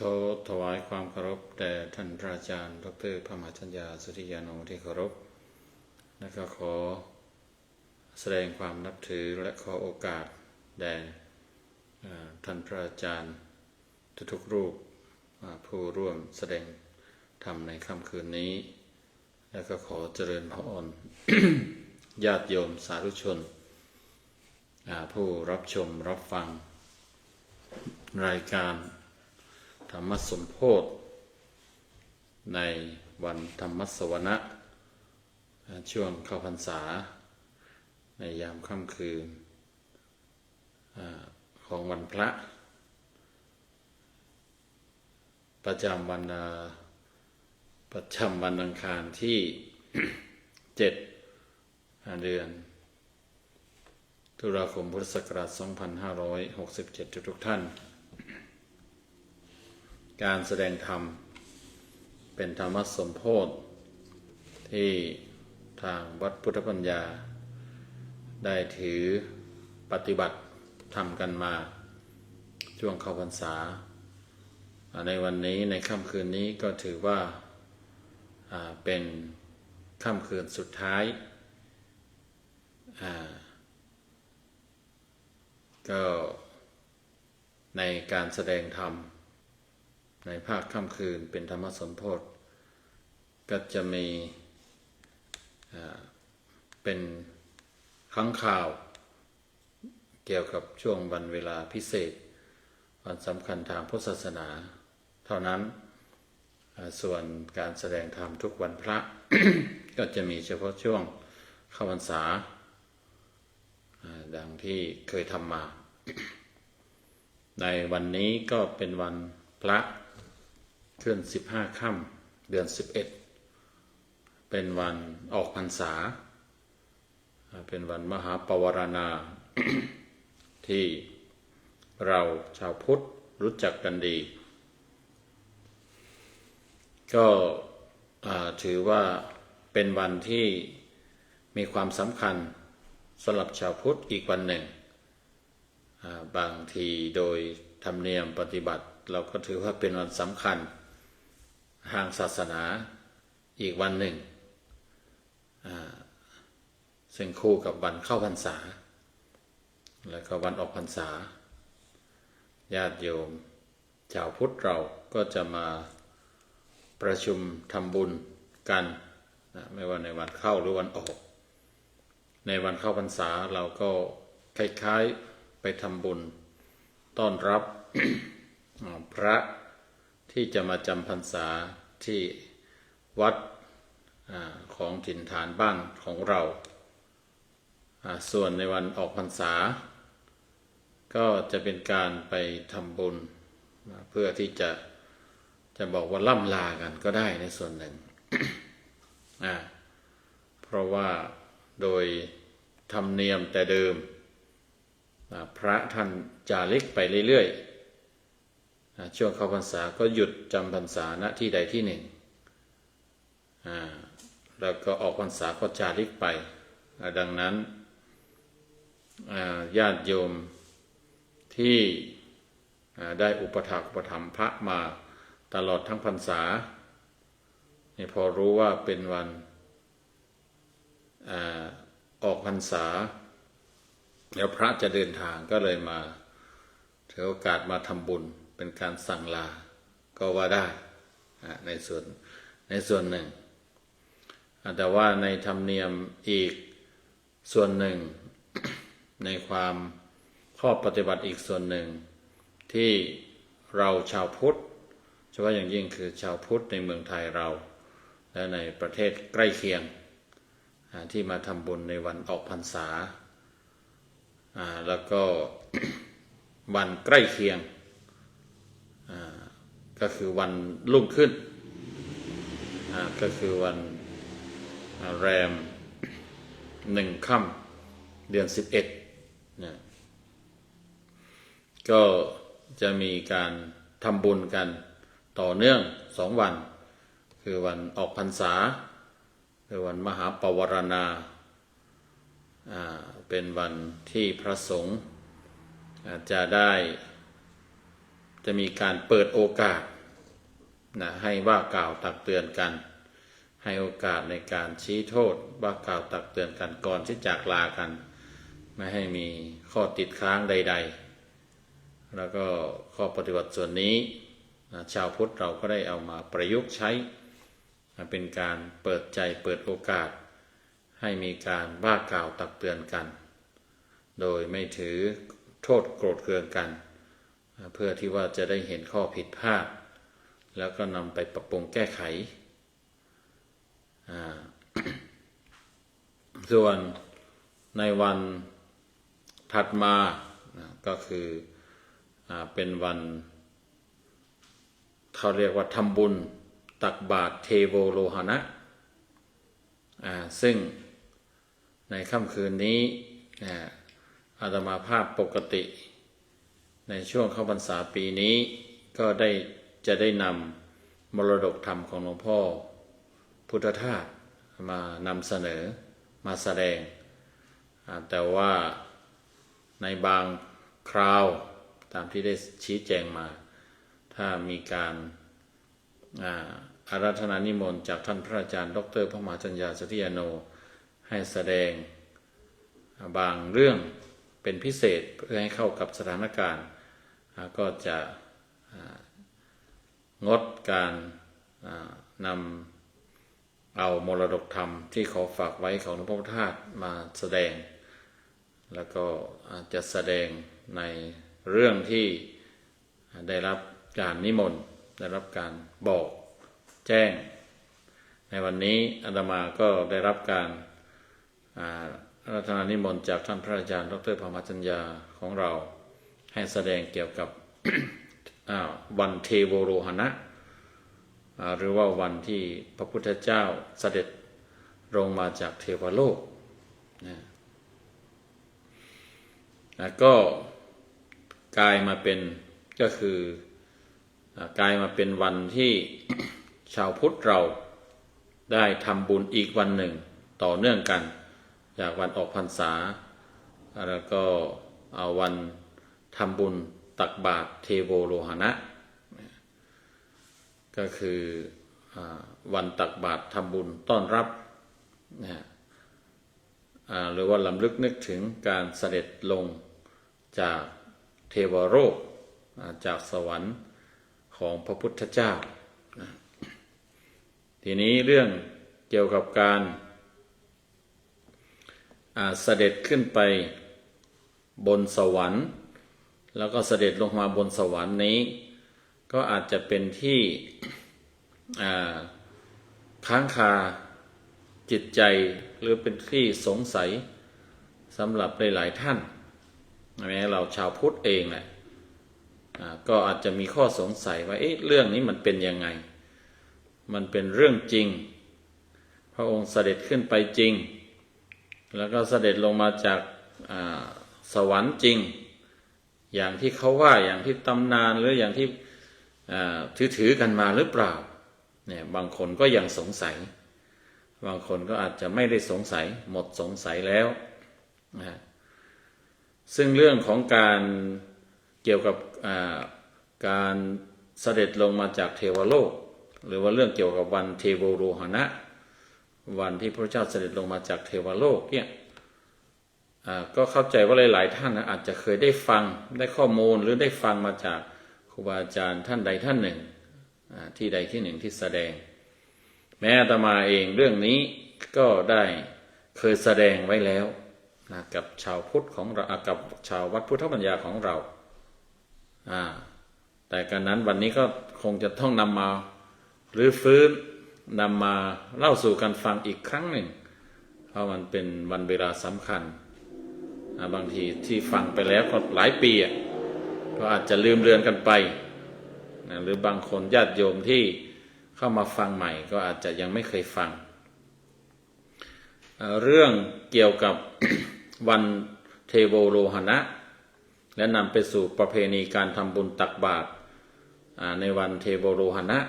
เขาถวายความเคารพแด่ท่านพระอาจารย์ดร.พระมหาชัญญาสุทธิยาโนที่เคารพและก็ขอแสดงความนับถือและขอโอกาสแด่ท่านพระอาจารย์ทุกๆรูปผู้ร่วมแสดงธรรมในค่ำคืนนี้และก็ขอเจริญพร ญาติโยมสาธุชนผู้รับชมรับฟังรายการธรรมสมโภชในวันธรรมสวนะช่วงเข้าพรรษาในยามค่ำคืนของวันพระประจำวันอังคารที่ 7 เดือนตุลาคมพุทธศักราช 2567 ทุกท่านการแสดงธรรมเป็นธรรมสมโภชที่ทางวัดพุทธปัญญาได้ถือปฏิบัติทำกันมาช่วงเข้าพรรษาในวันนี้ในค่ำคืนนี้ก็ถือว่าเป็นค่ำคืนสุดท้ายก็ในการแสดงธรรมในภาคค่ำคืนเป็นธรรมสมโภชก็จะมีเป็นครั้งข่าวเกี่ยวกับช่วงวันเวลาพิเศษวันสำคัญทางพุทธศาสนาเท่านั้นส่วนการแสดงธรรมทุกวันพระ ก็จะมีเฉพาะช่วงเข้าพรรษาดังที่เคยทำมา ในวันนี้ก็เป็นวันพระขึ้น15 ค่ำเดือน11เป็นวันออกพรรษาเป็นวันมหาปวารณา ที่เราชาวพุทธรู้จักกันดีก็ถือว่าเป็นวันที่มีความสำคัญสำหรับชาวพุทธอีกวันหนึ่งบางทีโดยธรรมเนียมปฏิบัติเราก็ถือว่าเป็นวันสำคัญทางศาสนาอีกวันหนึ่งซึ่งคู่กับวันเข้าพรรษาและก็วันออกพรรษาญาติโยมชาวพุทธเราก็จะมาประชุมทำบุญกันไม่ว่าในวันเข้าหรือวันออกในวันเข้าพรรษาเราก็คล้ายๆไปทำบุญต้อนรับ พระที่จะมาจำพรรษาที่วัดของถิ่นฐานบ้านของเราส่วนในวันออกพรรษาก็จะเป็นการไปทำบุญเพื่อที่จะบอกว่าล่ำลากันก็ได้ในส่วนหนึ่ง เพราะว่าโดยธรรมเนียมแต่เดิมพระท่านจาริกไปเรื่อยๆช่วงเข้าพรรษาก็หยุดจำพรรษาณที่ใดที่หนึ่งแล้วก็ออกพรรษาก็จาริกไปดังนั้นญาติโยมที่ได้อุปถัมภ์อุปถัมภ์พระมาตลอดทั้งพรรษาพอรู้ว่าเป็นวันออกพรรษาแล้วพระจะเดินทางก็เลยมาถือโอกาสมาทำบุญเป็นการสั่งลาก็ว่าได้ในส่วนหนึ่งแต่ว่าในธรรมเนียมอีกส่วนหนึ่ง ในความข้อปฏิบัติอีกส่วนหนึ่งที่เราชาวพุทธเฉพาะอย่างยิ่งคือชาวพุทธในเมืองไทยเราและในประเทศใกล้เคียงที่มาทำบุญในวันออกพรรษาแล้วก็ วันใกล้เคียงก็คือวันรุ่งขึ้นก็คือวันแรม1 ค่ำเดือน11ก็จะมีการทำบุญกันต่อเนื่อง2 วันคือวันออกพรรษาคือวันมหาปวารณาเป็นวันที่พระสงฆ์จะได้ จะมีการเปิดโอกาสนะให้ว่ากล่าวตักเตือนกันให้โอกาสในการชี้โทษว่ากล่าวตักเตือนกันก่อนที่จากลากันไม่ให้มีข้อติดค้างใดๆแล้วก็ข้อปฏิบัติส่วนนี้ชาวพุทธเราก็ได้เอามาประยุกต์ใช้เป็นการเปิดใจเปิดโอกาสให้มีการว่ากล่าวตักเตือนกันโดยไม่ถือโทษโกรธเคืองกันเพื่อที่ว่าจะได้เห็นข้อผิดพลาดแล้วก็นำไปปรับปรุงแก้ไขส่วนในวันถัดมาก็คือเป็นวันเขาเรียกว่าทำบุญตักบาตรเทโวโลหณะซึ่งในค่ำคืนนี้อาตมาภาพปกติในช่วงเข้าพรรษาปีนี้ก็จะได้นำมรดกธรรมของหลวงพ่อพุทธทาสมานำเสนอมาแสดงแต่ว่าในบางคราวตามที่ได้ชี้แจงมาถ้ามีการอาราธนานิมนต์จากท่านพระอาจารย์ดร.พระมหาจัญญาสัตยาโนให้แสดงบางเรื่องเป็นพิเศษเพื่อให้เข้ากับสถานการณ์ก็จะงดการนำเอามรดกธรรมที่เขาฝากไว้ของหลวงพ่อพุทธทาสมาแสดงแล้วก็จะแสดงในเรื่องที่ได้รับการนิมนต์ได้รับการบอกแจ้งในวันนี้อาตมาก็ได้รับการอาราธนานิมนต์จากท่านพระอาจารย์ดร.พรหมจัญญาของเราให้แสดงเกี่ยวกับ วันเทโวโรหณะหรือว่าวันที่พระพุทธเจ้าเสด็จลงมาจากเทวโลกก็กลายมาเป็นวันที่ ชาวพุทธเราได้ทำบุญอีกวันหนึ่งต่อเนื่องกันจากวันออกพรรษาแล้วก็เอาวันทำบุญตักบาตรเทโวโลหณะก็คือวันตักบาตรทำบุญต้อนรับหรือว่าลำลึกนึกถึงการเสด็จลงจากเทวโลกจากสวรรค์ของพระพุทธเจ้าทีนี้เรื่องเกี่ยวกับการเสด็จขึ้นไปบนสวรรค์แล้วก็เสด็จลงมาบนสวรรค์นี้ก็อาจจะเป็นที่ค้างคาจิตใจหรือเป็นที่สงสัยสำหรับหลายๆท่านแม้เราชาวพุทธเองแหละก็อาจจะมีข้อสงสัยว่าเรื่องนี้มันเป็นยังไงมันเป็นเรื่องจริงพระองค์เสด็จขึ้นไปจริงแล้วก็เสด็จลงมาจากสวรรค์จริงอย่างที่เขาว่าอย่างที่ตำนานหรืออย่างที่ถือกันมาหรือเปล่าเนี่ยบางคนก็ยังสงสัยบางคนก็อาจจะไม่ได้สงสัยหมดสงสัยแล้วซึ่งเรื่องของการเกี่ยวกับการเสด็จลงมาจากเทวโลกหรือว่าเรื่องเกี่ยวกับวันเทโวโรหณะวันที่พระเจ้าเสด็จลงมาจากเทวโลกเนี่ยก็เข้าใจว่าหลายๆท่านอาจจะเคยได้ฟังได้ข้อมูลหรือได้ฟังมาจากครูบาอาจารย์ท่านใดท่านหนึ่งที่ใดที่หนึ่งที่แสดงแม้อาตมาเองเรื่องนี้ก็ได้เคยแสดงไว้แล้วกับชาวพุทธของเรากับชาววัดพุทธปัญญาของเราแต่การนั้นวันนี้ก็คงจะต้องนำมารื้อฟื้นนำมาเล่าสู่กันฟังอีกครั้งหนึ่งเพราะมันเป็นวันเวลาสำคัญบางทีที่ฟังไปแล้วก็หลายปีก็อาจจะลืมเลือนกันไปหรือบางคนญาติโยมที่เข้ามาฟังใหม่ก็อาจจะยังไม่เคยฟังเรื่องเกี่ยวกับ วันเทโวโลหณะและนำไปสู่ประเพณีการทำบุญตักบาตรในวันเทโวโลหณะ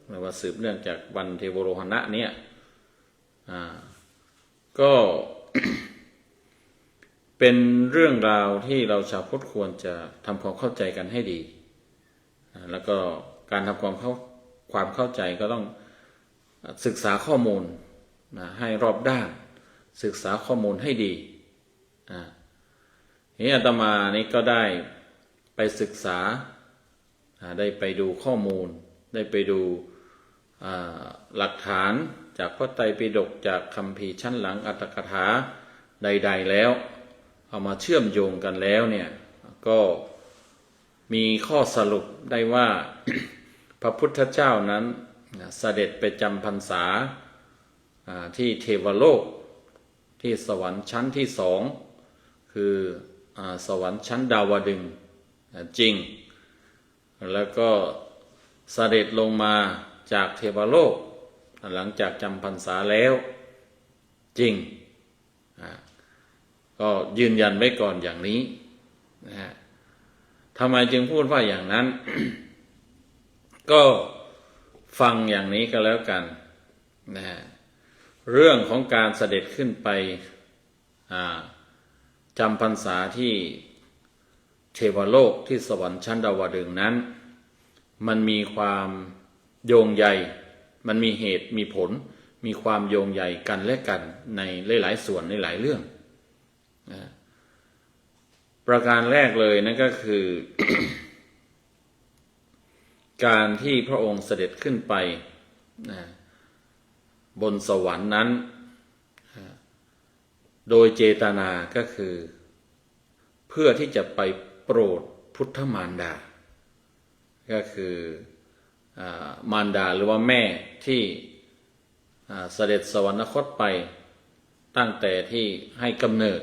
หรือว่าสืบเนื่องจากวันเทโวโลหณะเนี่ยก็ เป็นเรื่องราวที่เราชาวพุทธควรจะทำความเข้าใจกันให้ดี แล้วก็การทำความเข้าใจก็ต้องศึกษาข้อมูลให้รอบด้านศึกษาข้อมูลให้ดีนี้อาตมานี้ก็ได้ไปศึกษาได้ไปดูข้อมูลได้ไปดูหลักฐานจากพระไตรปิฎกจากคัมภีร์ชั้นหลังอัตถกถาใดๆแล้วเอามาเชื่อมโยงกันแล้วเนี่ยก็มีข้อสรุปได้ว่า พระพุทธเจ้านั้นเสด็จไปจำพรรษาที่เทวโลกที่สวรรค์ชั้นที่สองคือสวรรค์ชั้นดาวดึงส์จริงแล้วก็เสด็จลงมาจากเทวโลกหลังจากจำพรรษาแล้วจริงก็ยืนยันไว้ก่อนอย่างนี้นะฮะทำไมจึงพูดว่าอย่างนั้น ก็ฟังอย่างนี้ก็แล้วกันนะฮะเรื่องของการเสด็จขึ้นไปจำพรรษาที่เทวโลกที่สวรรค์ชั้นดาวดึงส์นั้นมันมีความโยงใยมันมีเหตุมีผลมีความโยงใยกันและกันในหลายๆส่วนในหลายเรื่องนะประการแรกเลยนั่นก็คือ การที่พระองค์เสด็จขึ้นไปบนสวรรค์นั้นโดยเจตนาก็คือเพื่อที่จะไปโปรดพุทธมารดาก็คือมารดาหรือว่าแม่ที่เสด็จสวรรคตไปตั้งแต่ที่ให้กำเนิด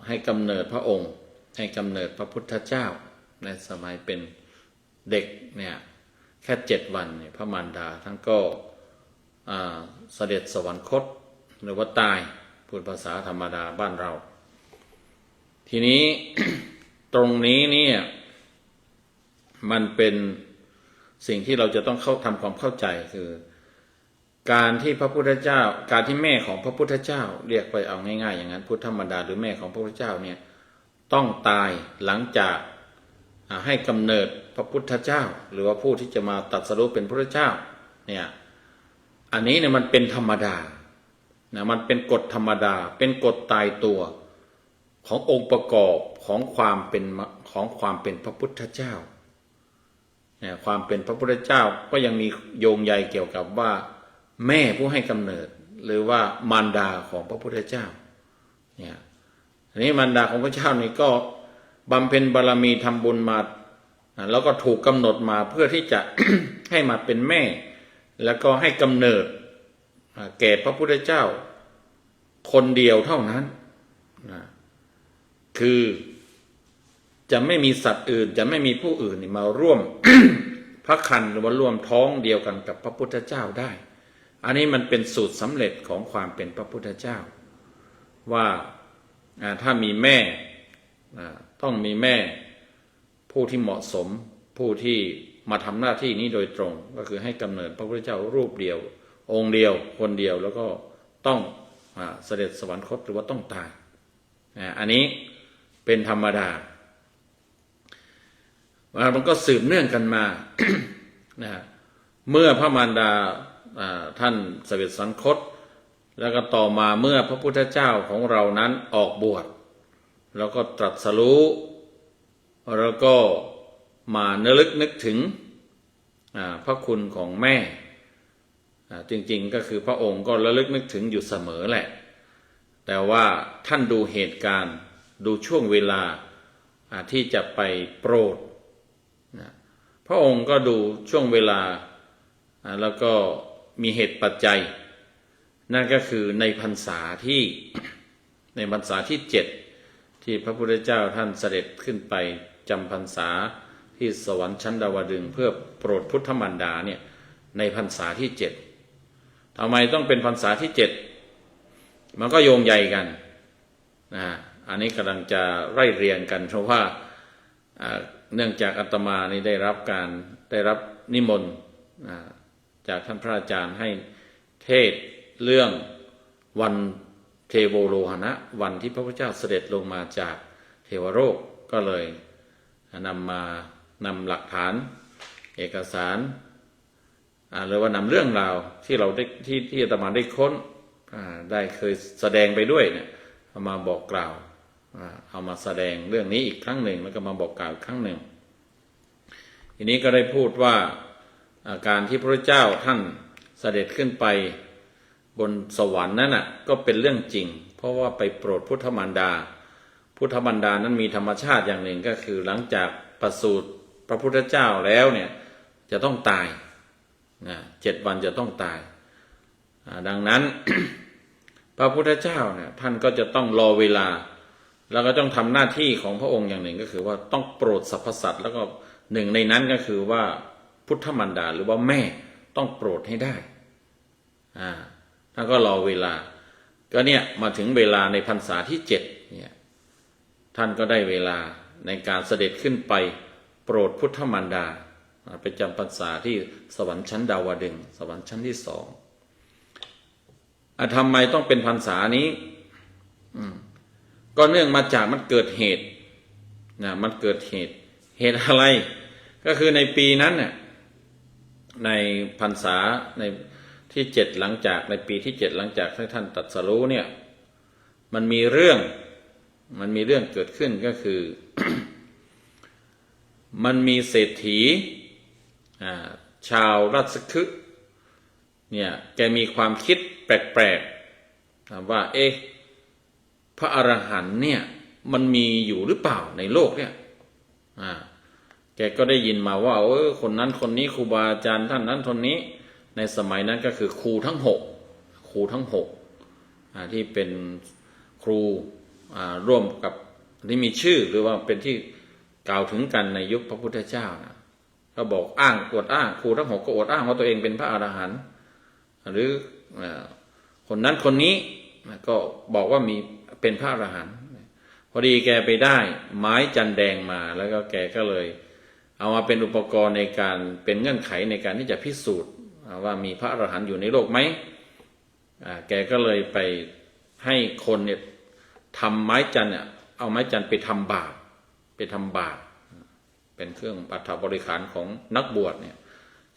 ให้กำเนิดพระองค์ให้กำเนิดพระพุทธเจ้าในสมัยเป็นเด็กเนี่ยแค่7 วันเนี่ยพระมารดาท่านก็เสด็จสวรรคตหรือว่าตายพูดภาษาธรรมดาบ้านเราทีนี้ ตรงนี้เนี่ยมันเป็นสิ่งที่เราจะต้องทำความเข้าใจคือการที่พระพุทธเจ้าการที่แม่ของพระพุทธเจ้าเรียกไปเอาง่ายๆอย่างนั้นพุทธมารดาหรือแม่ของพระพุทธเจ้าเนี่ยต้องตายหลังจากให้กำเนิดพระพุทธเจ้าหรือว่าผู้ที่จะมาตรัสรู้เป็นพระพุทธเจ้าเนี่ยอันนี้เนี่ยมันเป็นธรรมดานะมันเป็นกฎธรรมดาเป็นกฎตายตัวขององค์ประกอบของความเป็นพระพุทธเจ้าเนี่ยความเป็นพระพุทธเจ้าก็ยังมีโยงใยเกี่ยวกับว่าแม่ผู้ให้กำเนิดหรือว่ามารดาของพระพุทธเจ้าเนี่ยอันนี้มารดาของพระเจ้านี่ก็บำเพ็ญบารมีทำบุญมาแล้วก็ถูกกำหนดมาเพื่อที่จะ ให้มาเป็นแม่แล้วก็ให้กำเนิดแก่พระพุทธเจ้าคนเดียวเท่านั้นคือจะไม่มีสัตว์อื่นจะไม่มีผู้อื่นมาร่วม พระครรภ์หรือว่าร่วมท้องเดียวกันกับพระพุทธเจ้าได้อันนี้มันเป็นสูตรสำเร็จของความเป็นพระพุทธเจ้าว่าถ้ามีแม่ต้องมีแม่ผู้ที่เหมาะสมผู้ที่มาทำหน้าที่นี้โดยตรงก็คือให้กำเนิดพระพุทธเจ้ารูปเดียวองค์เดียวคนเดียวแล้วก็ต้องเสด็จสวรรคตหรือว่าต้องตายอันนี้เป็นธรรมดามันก็สืบเนื่องกันมา เมื่อพระมารดาท่านเสด็จสวรรคตแล้วก็ต่อมาเมื่อพระพุทธเจ้าของเรานั้นออกบวชแล้วก็ตรัสรู้แล้วก็มานึกถึงพระคุณของแม่จริงๆก็คือพระองค์ก็ระลึกนึกถึงอยู่เสมอแหละแต่ว่าท่านดูเหตุการณ์ดูช่วงเวลาที่จะไปโปรดพระองค์ก็ดูช่วงเวลาแล้วก็มีเหตุปัจจัยนั่นก็คือในพรรษาที่7ที่พระพุทธเจ้าท่านเสด็จขึ้นไปจำพรรษาที่สวรรค์ชั้นดาวดึงส์เพื่อโปรดพุทธมารดาเนี่ยในพรรษาที่7ทำไมต้องเป็นพรรษาที่7มันก็โยงใยกันอันนี้กำลังจะไล่เรียงกันเพราะว่าเนื่องจากอาตมานี่ได้รับนิมนต์จากท่านพระอาจารย์ให้เทศเรื่องวันเทโวโลหณะวันที่พระพุทธเจ้าเสด็จลงมาจากเทวโลกก็เลย นำหลักฐานเอกสารหรือว่านำเรื่องราวที่เราได้ที่อาตมาได้ค้นได้เคยแสดงไปด้วยเนี่ยเอามาบอกกล่าวเอามาแสดงเรื่องนี้อีกครั้งหนึ่งแล้วก็มาบอกกล่าวอีกครั้งหนึ่งทีนี้ก็ได้พูดว่าการที่พระเจ้าท่านเสด็จขึ้นไปบนสวรรค์นั้นก็เป็นเรื่องจริงเพราะว่าไปโปรดพุทธมารดาพุทธมารดานั้นมีธรรมชาติอย่างหนึ่งก็คือหลังจากประสูติพระพุทธเจ้าแล้วเนี่ยจะต้องตาย7 วันจะต้องตายดังนั้น พระพุทธเจ้าเนี่ยท่านก็จะต้องรอเวลาแล้วก็ต้องทำหน้าที่ของพระองค์อย่างหนึ่งก็คือว่าต้องโปรดสรรพสัตว์แล้วก็หนึ่งในนั้นก็คือว่าพุทธมารดาหรือว่าแม่ต้องโปรดให้ได้ท่านก็รอเวลาก็เนี่ยมาถึงเวลาในพรรษาที่7เนี่ยท่านก็ได้เวลาในการเสด็จขึ้นไปโปรดพุทธมารดาไปจำพรรษาที่สวรรค์ชั้นดาวดึงส์สวรรค์ชั้นที่2ทำไมต้องเป็นพรรษานี้ก็เนื่องมาจากมันเกิดเหตุมันเกิดเหตุอะไรก็คือในปีนั้นเนี่ยในพรรษาในที่7หลังจากในปีที่7หลังจากที่ท่านตรัสรู้เนี่ยมันมีเรื่องเกิดขึ้นก็คือ มันมีเศรษฐีชาวราชคฤห์เนี่ยแกมีความคิดแปลกๆว่าพระอรหันต์เนี่ยมันมีอยู่หรือเปล่าในโลกเนี่ยแกก็ได้ยินมาว่าคนนั้นคนนี้ครูบาอาจารย์ท่านนั้นคนนี้ในสมัยนั้นก็คือครูทั้ง6ที่เป็นครูร่วมกับที่มีชื่อหรือว่าเป็นที่กล่าวถึงกันในยุคพระพุทธเจ้านะก็บอกอวดอ้างครูทั้ง6ก็อวดอ้างว่าตัวเองเป็นพระอรหันต์หรือคนนั้นคนนี้ก็บอกว่ามีเป็นพระอรหันต์พอดีแกไปได้ไม้จันแดงมาแล้วก็แกก็เลยเอามาเป็นอุปกรณ์ในการเป็นเงื่อนไขในการที่จะพิสูจน์ว่ามีพระอรหันต์อยู่ในโลกไหมแกก็เลยไปให้คนเนี่ยทำไม้จันเนี่ยเอาไม้จันไปทำบาตรเป็นเครื่องปัฐบริขารของนักบวชเนี่ย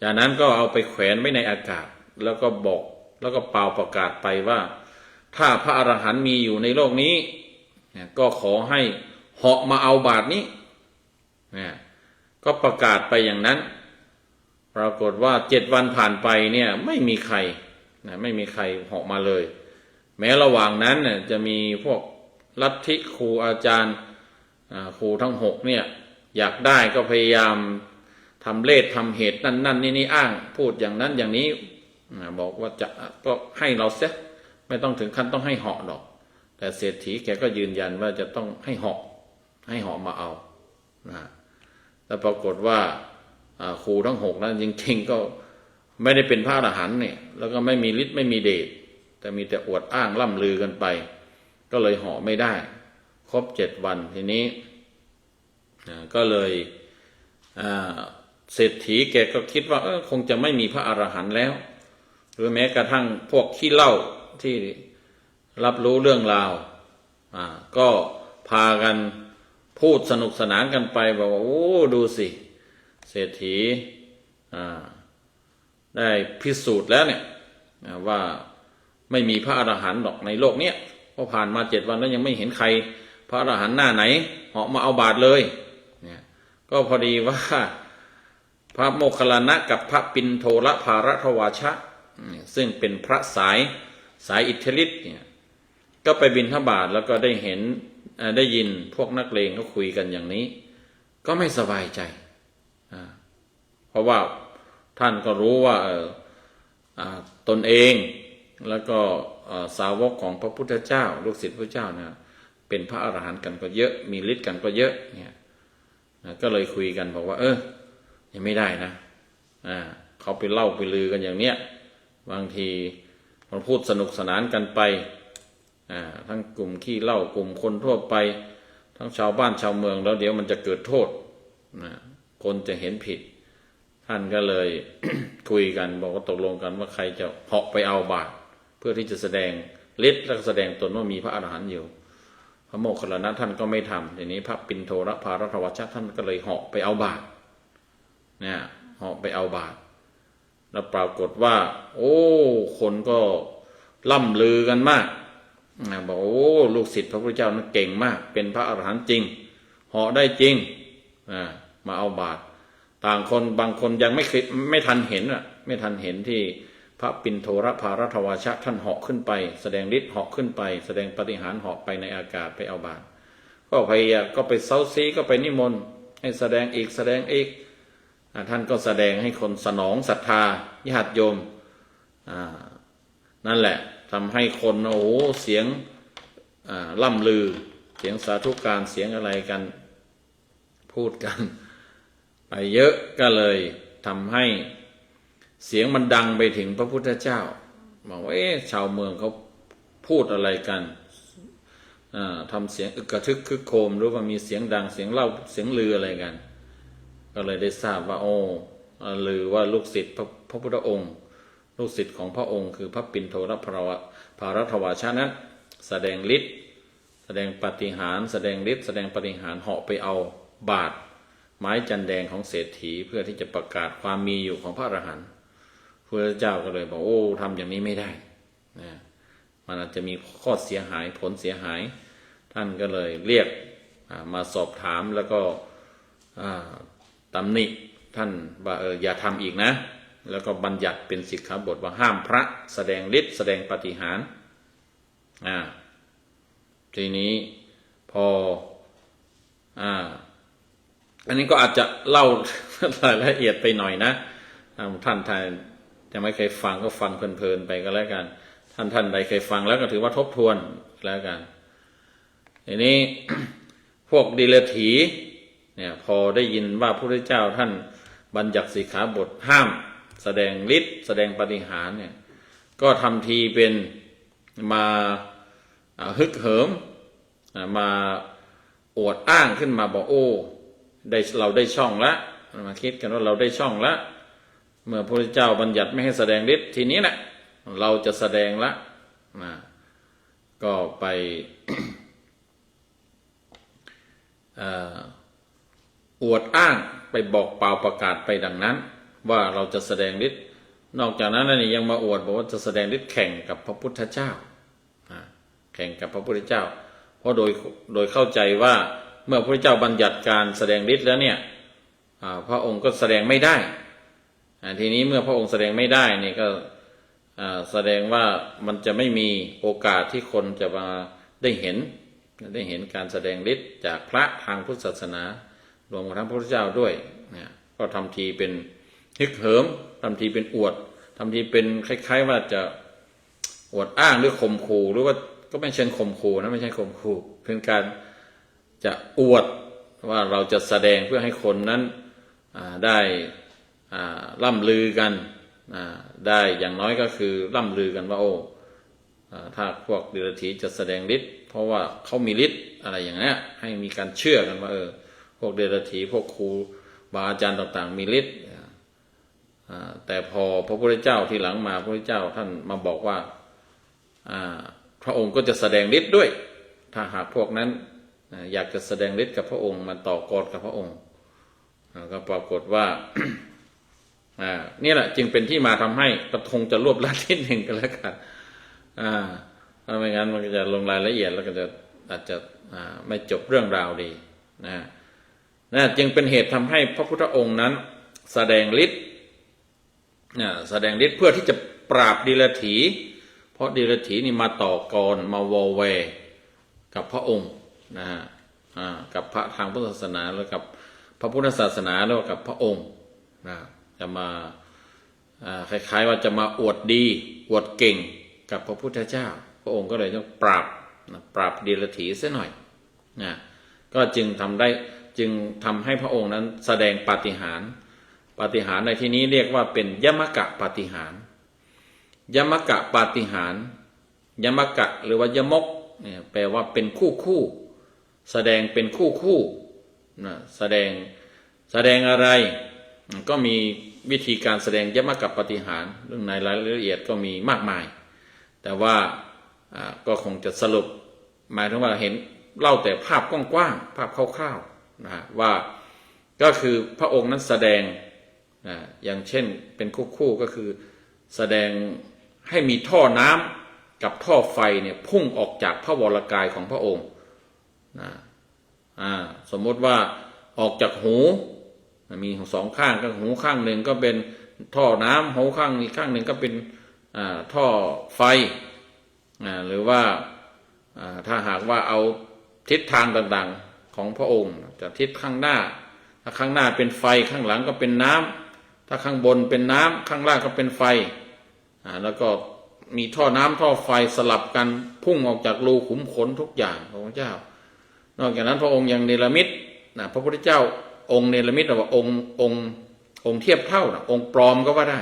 จากนั้นก็เอาไปแขวนไว้ในอากาศแล้วก็บอกแล้วก็เป่าประกาศไปว่าถ้าพระอรหันต์มีอยู่ในโลกนี้ก็ขอให้เหาะมาเอาบาตรนี้ก็ประกาศไปอย่างนั้นปรากฏว่า7 วันผ่านไปเนี่ยไม่มีใครเหาะมาเลยแม้ระหว่างนั้นเนี่ยจะมีพวกลัทธิครูอาจารย์ครูทั้ง6เนี่ยอยากได้ก็พยายามทำทำเหตุนั่นนี่อ้างพูดอย่างนั้นอย่างนี้บอกว่าจะก็ให้เราเสียไม่ต้องถึงขั้นต้องให้เหาะหรอกแต่เศรษฐีแกก็ยืนยันว่าจะต้องให้เหาะมาเอาแต่ปรากฏว่าครูทั้ง6นั้นจริงๆก็ไม่ได้เป็นพระอรหันต์เนี่ยแล้วก็ไม่มีฤทธิ์ไม่มีเดชแต่มีแต่อวดอ้างล่ำลือกันไปก็เลยเหาะไม่ได้ครบ7 วันทีนี้ก็เลยเศรษฐีแกก็คิดว่าคงจะไม่มีพระอรหันต์แล้วหรือแม้กระทั่งพวกขี้เหล้าที่รับรู้เรื่องราวก็พากันพูดสนุกสนานกันไปบอกว่าโอ้ดูสิเศรษฐีได้พิสูจน์แล้วเนี่ยว่าไม่มีพระอรหันต์หรอกในโลกเนี้ยพอผ่านมา7 วันแล้วยังไม่เห็นใครพระอรหันต์หน้าไหนเหาะมาเอาบาตรเลยเนี่ยก็พอดีว่าพระโมคคัลลานะกับพระปิณโทรภารทวาชะซึ่งเป็นพระสายอิทธิฤทธิ์เนี่ยก็ไปบิณฑบาตแล้วก็ได้ยินพวกนักเลงเขาคุยกันอย่างนี้ก็ไม่สบายใจเพราะว่าท่านก็รู้ว่าตนเองแล้วก็สาวกของพระพุทธเจ้าลูกศิษย์พระเจ้าเนี่ยเป็นพระอรหันต์กันก็เยอะมีฤทธิ์กันก็เยอะเนี่ยก็เลยคุยกันบอกว่ายังไม่ได้นะเขาไปเล่าไปลือกันอย่างเนี้ยบางทีมันพูดสนุกสนานกันไปทั้งกลุ่มขี้เหล้ากลุ่มคนทั่วไปทั้งชาวบ้านชาวเมืองแล้วเดี๋ยวมันจะเกิดโทษคนจะเห็นผิดท่านก็เลย คุยกันบอกว่าตกลงกันว่าใครจะเหาะไปเอาบาตรเพื่อที่จะแสดงฤทธิ์และแสดงตนว่ามีพระอรหันต์อยู่พ พระโมคคัลลานะท่านก็ไม่ทำทีนี้พระปิณโทรภารัตวชท่านก็เลยเหาะไปเอาบาตรเนี่ยเหาะไปเอาบาตรแล้วปรากฏว่าโอ้คนก็ล่ำลือกันมากบอกโอ้ลูกศิษย์พระพุทธเจ้านั้นเก่งมากเป็นพระอรหันต์จริงเหาะได้จริงมาเอาบาตรต่างคนบางคนยังไม่ทันเห็นไม่ทันเห็นที่พระปิณโทรภารัตวชท่านเหาะขึ้นไปแสดงฤทธิ์เหาะขึ้นไปแสดงปาฏิหาริย์เหาะไปในอากาศไปเอาบาตรก็พยายามก็ไปเซ้าซีก็ไปนิมนต์ให้แสดงอีกแสดงอีกท่านก็แสดงให้คนสนองศรัทธาญาติโยมนั่นแหละทำให้คนโอ้โหเสียงล่ำลือเสียงสาธุการเสียงอะไรกันพูดกันไปเยอะก็เลยทำให้เสียงมันดังไปถึงพระพุทธเจ้าบอกว่าชาวเมืองเขาพูดอะไรกันทำเสียงอึกกระทึกคึกโครมหรือว่ามีเสียงดังเสียงเล่าเสียงลืออะไรกันก็เลยได้ทราบว่าโอ้ลือว่าลูกศิษย์พระพุทธองค์ลูกศิษย์ของพระองค์คือพระปิณโทรภารัตวชนั้นแสดงฤทธิ์แสดงปาฏิหาริย์แสดงฤทธิ์แสดงปาฏิหาริย์เหาะไปเอาบาตรไม้จันแดงของเศรษฐีเพื่อที่จะประกาศความมีอยู่ของพระอรหันต์พระเจ้าก็เลยบอกโอ้ทำอย่างนี้ไม่ได้นะมันอาจจะมีข้อเสียหายผลเสียหายท่านก็เลยเรียกมาสอบถามแล้วก็ตำหนิท่านว่าอย่าทำอีกนะแล้วก็บัญญัติเป็นสิกขาบทว่าห้ามพระแสดงฤทธิ์แสดงปาฏิหาริย์ทีนี้พออันนี้ก็อาจจะเล่ารายละเอียดไปหน่อยนะท่านยังไม่เคยฟังก็ฟังเพลินๆไปก็แล้วกันท่านใดเคยฟังแล้วก็ถือว่าทบทวนแล้วกันทีนี้ พวกดิลถีเนี่ยพอได้ยินว่าพระพุทธเจ้าท่านบัญญัติสิกขาบทห้ามแสดงฤทธิ์แสดงปาฏิหาริย์เนี่ยก็ทำทีเป็นมาฮึกเหิมมาอวดอ้างขึ้นมาบอกโอ้เราได้ช่องละมาคิดกันว่าเราได้ช่องละเมื่อพระพุทธเจ้าบัญญัติไม่ให้แสดงฤทธิ์ทีนี้นะเราจะแสดงละก็ไป อวดอ้างไปบอกเปล่าประกาศไปดังนั้นว่าเราจะแสดงฤทธิ์นอกจากนั้นนี่ยังมาอวดบอกว่าจะแสดงฤทธิ์แข่งกับพระพุทธเจ้าแข่งกับพระพุทธเจ้าเพราะโดยเข้าใจว่าเมื่อพระพุทธเจ้าบัญญัติการแสดงฤทธิ์แล้วเนี่ยพระองค์ก็แสดงไม่ได้ทีนี้เมื่อพระองค์แสดงไม่ได้นี่ก็แสดงว่ามันจะไม่มีโอกาสที่คนจะมาได้เห็นการแสดงฤทธิ์จากพระทางพุทธศาสนารวมทั้งพระพุทธเจ้าด้วยเนี่ยก็ทำทีเป็นฮึกเหิมทำทีเป็นอวดทำทีเป็นคล้ายๆว่าจะอวดอ้างหรือข่มขู่หรือว่าก็ไม่เช่นข่มขู่นะไม่ใช่ข่มขู่เป็นการจะอวดว่าเราจะแสดงเพื่อให้คนนั้นได้ล่ำลือกันได้อย่างน้อยก็คือล่ำลือกันว่าโอ้ถ้าพวกเดรัจฉีจะแสดงฤทธิ์เพราะว่าเขามีฤทธิ์อะไรอย่างนี้ให้มีการเชื่อกันว่าพวกเดรัจฉีพวกครูบาอาจารย์ต่างๆมีฤทธิ์แต่พอพระพุทธเจ้าที่หลังมาพระพุทธเจ้าท่านมาบอกว่าพระองค์ก็จะแสดงฤทธิ์ด้วยถ้าหากพวกนั้นอยากจะแสดงฤทธิ์กับพระองค์มาต่อกรกับพระองค์ก็ปรากฏว่านี่แหละจึงเป็นที่มาทำให้กระทงจะรวบรัดนิดหนึ่งกันแล้วกันถ้าไม่งั้นมันจะลงรายละเอียดแล้วก็จะอาจจะไม่จบเรื่องราวดีนะจึงเป็นเหตุทำให้พระพุทธองค์นั้นแสดงฤทธิ์เพื่อที่จะปราบดิลถีเพราะดิลถีนี่มาต่อกรมาวอแวกับพระองค์กับพระทางพุทธศาสนาแล้วกับพระพุทธศาสนาแล้วกับพระองค์จะมาคล้ายๆว่าจะมาอวดดีอวดเก่งกับพระพุทธเจ้าพระองค์ก็เลยต้องปราบดิลถีเสียหน่อยก็จึงทำให้พระองค์นั้นแสดงปาฏิหาริย์ในที่นี้เรียกว่าเป็นยมกะปาฏิหาริย์ยมกะปาฏิหาริย์ยมกะหรือว่ายมกเนี่ยแปลว่าเป็นคู่แสดงเป็นคู่แสดงอะไรก็มีวิธีการแสดงยมกะปาฏิหาริย์เรื่องในรายละเอียดก็มีมากมายแต่ว่าก็คงจะสรุปหมายถึงว่าเห็น เล่าแต่ภาพกว้างๆภาพคร่าวๆนะว่าก็คือพระองค์นั้นแสดงอย่างเช่นเป็นคู่ก็คือแสดงให้มีท่อน้ำกับท่อไฟเนี่ยพุ่งออกจากพระวรกายของพระองค์นะสมมติว่าออกจากหูมีสองข้างก็หูข้างหนึ่งก็เป็นท่อน้ำหูข้างอีกข้างหนึ่งก็เป็นท่อไฟหรือว่าถ้าหากว่าเอาทิศทางต่างๆของพระองค์จากทิศข้างหน้าถ้าข้างหน้าเป็นไฟข้างหลังก็เป็นน้ำถ้าข้างบนเป็นน้ำข้างล่างก็เป็นไฟแล้วก็มีท่อน้ำท่อไฟสลับกันพุ่งออกจากรูขุมขนทุกอย่างของพระเจ้านอกจากนั้นพระองค์ยังเนรมิตพระพุทธเจ้าองค์เนรมิตว่าองค์เทียบเท่าองค์ปลอมก็ว่าได้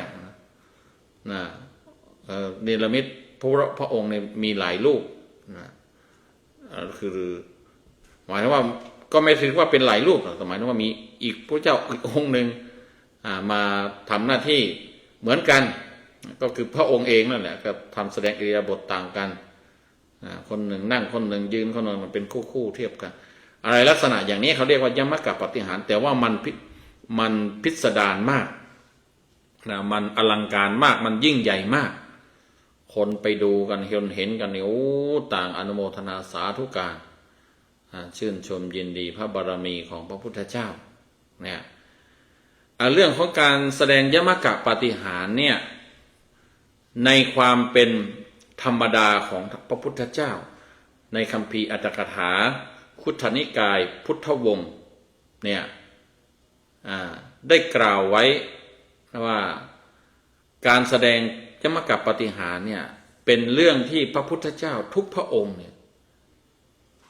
เนรมิตพระองค์เนี่ยมีหลายรูปคือหมายถึงว่าก็ไม่ถือว่าเป็นหลายรูปแต่หมายถึงว่ามีอีกพระเจ้าอีกองค์หนึ่งมาทำหน้าที่เหมือนกันก็คือพระองค์เองนั่นแหละก็ทำแสดงอิริยาบถต่างกันคนหนึ่งนั่งคนหนึ่งยืนคนหนึ่งมันเป็นคู่เทียบกันอะไรลักษณะอย่างนี้เขาเรียกว่ายมกัปปฏิหารแต่ว่ามันพิสดารมากมันอลังการมากมันยิ่งใหญ่มากคนไปดูกันเห็นกันเนี่ยต่างอนุโมทนาสาธุการชื่นชมยินดีพระบารมีของพระพุทธเจ้าเนี่ยเรื่องของการแสดงยมกัปปฏิหารเนี่ยในความเป็นธรรมดาของพระพุทธเจ้าในคัมภีร์อัตถกถาคุถนิกายพุทธวงศ์เนี่ยได้กล่าวไว้ว่าการแสดงยมกัปปฏิหารเนี่ยเป็นเรื่องที่พระพุทธเจ้าทุกพระองค์เนี่ย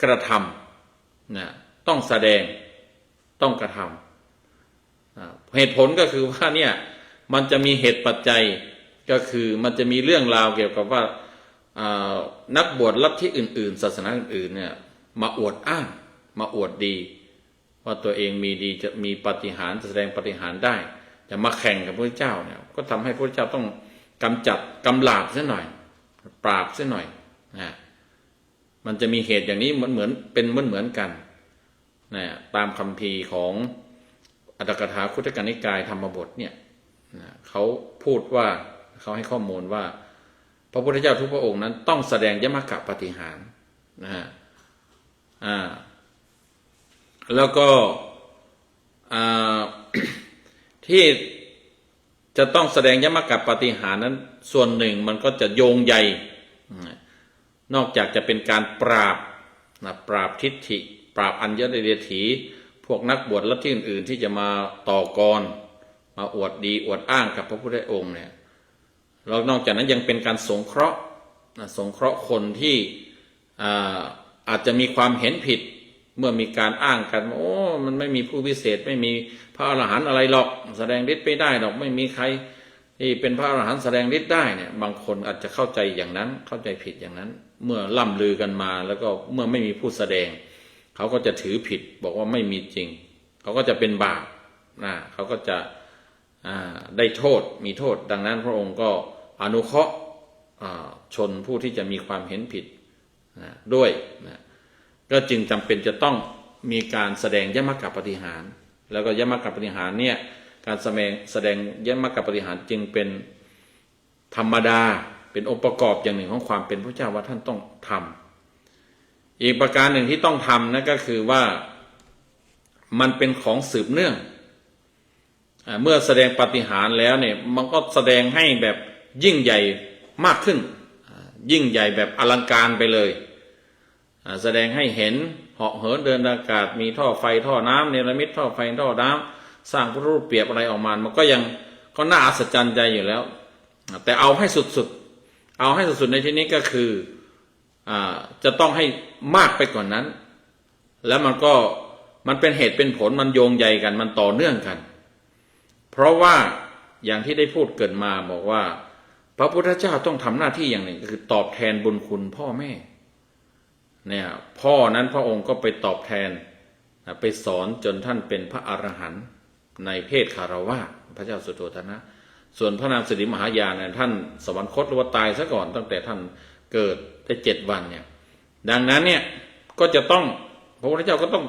กระทำต้องแสดงต้องกระทำเหตุผลก็คือว่าเนี่ยมันจะมีเหตุปัจจัยก็คือมันจะมีเรื่องราวเกี่ยวกับว่านักบวชลัทธิอื่นๆศาสนาอื่นๆเนี่ยมาอวดอ้างมาอวดดีว่าตัวเองมีดีจะมีปาฏิหาริย์แสดงปาฏิหาริย์ได้จะมาแข่งกับพระเจ้าเนี่ยก็ทำให้พระเจ้าต้องกำจัดกำลาบซะหน่อยปราบซะหน่อยมันจะมีเหตุอย่างนี้เหมือนกันตามคัมภีร์ของอัตถกถาคุถกนิกายธรรมบทเนี่ยเขาพูดว่าเขาให้ข้อมูลว่าพระพุทธเจ้าทุกพระองค์นั้นต้องแสดงยมกัปปฏิหารแล้วก็ที่จะต้องแสดงยมกัปปฏิหารนั้นส่วนหนึ่งมันก็จะโยงใยนอกจากจะเป็นการปราบทิฏฐิปราบอัญญเดรถีพวกนักบวชลัทธิอื่นๆที่จะมาต่อกรมาอวดดีอวดอ้างกับพระพุทธองค์เนี่ยแล้วนอกจากนั้นยังเป็นการสงเคราะห์คนที่อาจจะมีความเห็นผิดเมื่อมีการอ้างกันมันไม่มีผู้พิเศษไม่มีพระอรหันต์อะไรหรอกแสดงฤทธิ์ไม่ได้หรอกไม่มีใครที่เป็นพระอรหันต์แสดงฤทธิ์ได้เนี่ยบางคนอาจจะเข้าใจอย่างนั้นเข้าใจผิดอย่างนั้นเมื่อล่ำลือกันมาแล้วก็เมื่อไม่มีผู้แสดงเขาก็จะถือผิดบอกว่าไม่มีจริงเขาก็จะเป็นบาปเขาก็จะได้โทษมีโทษดังนั้นพระองค์ก็อนุเคราะห์ชนผู้ที่จะมีความเห็นผิดด้วยก็จึงจำเป็นจะต้องมีการแสดงยมกัปปฏิหารแล้วก็ยมกัปปฏิหารเนี่ยการแสดงยมกัปปฏิหารจึงเป็นธรรมดาเป็นองค์ประกอบอย่างหนึ่งของความเป็นพระเจ้าว่าท่านต้องทำอีกประการหนึ่งที่ต้องทำนั่นก็คือว่ามันเป็นของสืบเนื่องเมื่อแสดงปาฏิหาริย์แล้วเนี่ยมันก็แสดงให้แบบยิ่งใหญ่มากขึ้นยิ่งใหญ่แบบอลังการไปเลยแสดงให้เห็นเหาะเหินเดินอากาศมีท่อไฟท่อน้ำเนรมิตท่อไฟท่อน้ำสร้างพระรูปเปรียบอะไรออกมามันก็ยังก็น่าอัศจรรย์ใจอยู่แล้วแต่เอาให้สุดในที่นี้ก็คือจะต้องให้มากไปกว่านนั้นแล้วมันเป็นเหตุเป็นผลมันโยงใยกันมันต่อเนื่องกันเพราะว่าอย่างที่ได้พูดเกิดมาบอกว่าพระพุทธเจ้าต้องทำหน้าที่อย่างหนึ่งคือตอบแทนบุญคุณพ่อแม่เนี่ยพ่อนั้นพระองค์ก็ไปตอบแทนไปสอนจนท่านเป็นพระอรหันต์ในเพศคารวะพระเจ้าสุโธทนะส่วนพระนางสิริมหายานท่านสวรรคตหรือว่าตายซะก่อนตั้งแต่ท่านเกิดได้7 วันเนี่ยดังนั้นเนี่ย ก็จะต้องพระพุทธเจ้าก็ต้อง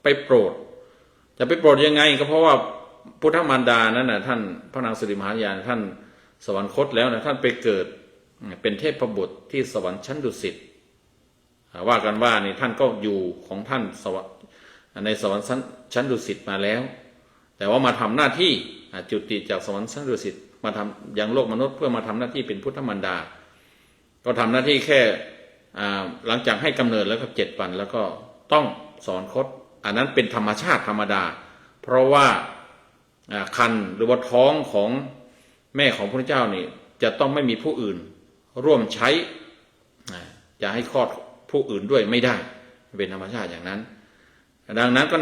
ไปโปรดจะไปโปรดยังไงก็เพราะว่าพุทธมารดานั้นนะท่านพระนางสิริมหายานท่านสวรรคตแล้วนะท่านไปเกิดเป็นเทพบุตรที่สวรรค์ชั้นดุสิตว่ากันว่านี่ท่านก็อยู่ของท่านในสวรรค์ชั้นดุสิตมาแล้วแต่ว่ามาทำหน้าที่จุติจากสวรรค์ชั้นดุสิตมาทำยังโลกมนุษย์เพื่อมาทำหน้าที่เป็นพุทธมารดาก็ทำหน้าที่แค่หลังจากให้กำเนิดแล้วก็7 วันแล้วก็ต้องสวรรคตอันนั้นเป็นธรรมชาติธรรมดาเพราะว่าครรภ์หรือว่าท้องของแม่ของพระเจ้านี่จะต้องไม่มีผู้อื่นร่วมใช้จะให้คลอดผู้อื่นด้วยไม่ได้เป็นธรรมชาติอย่างนั้นดังนั้นก็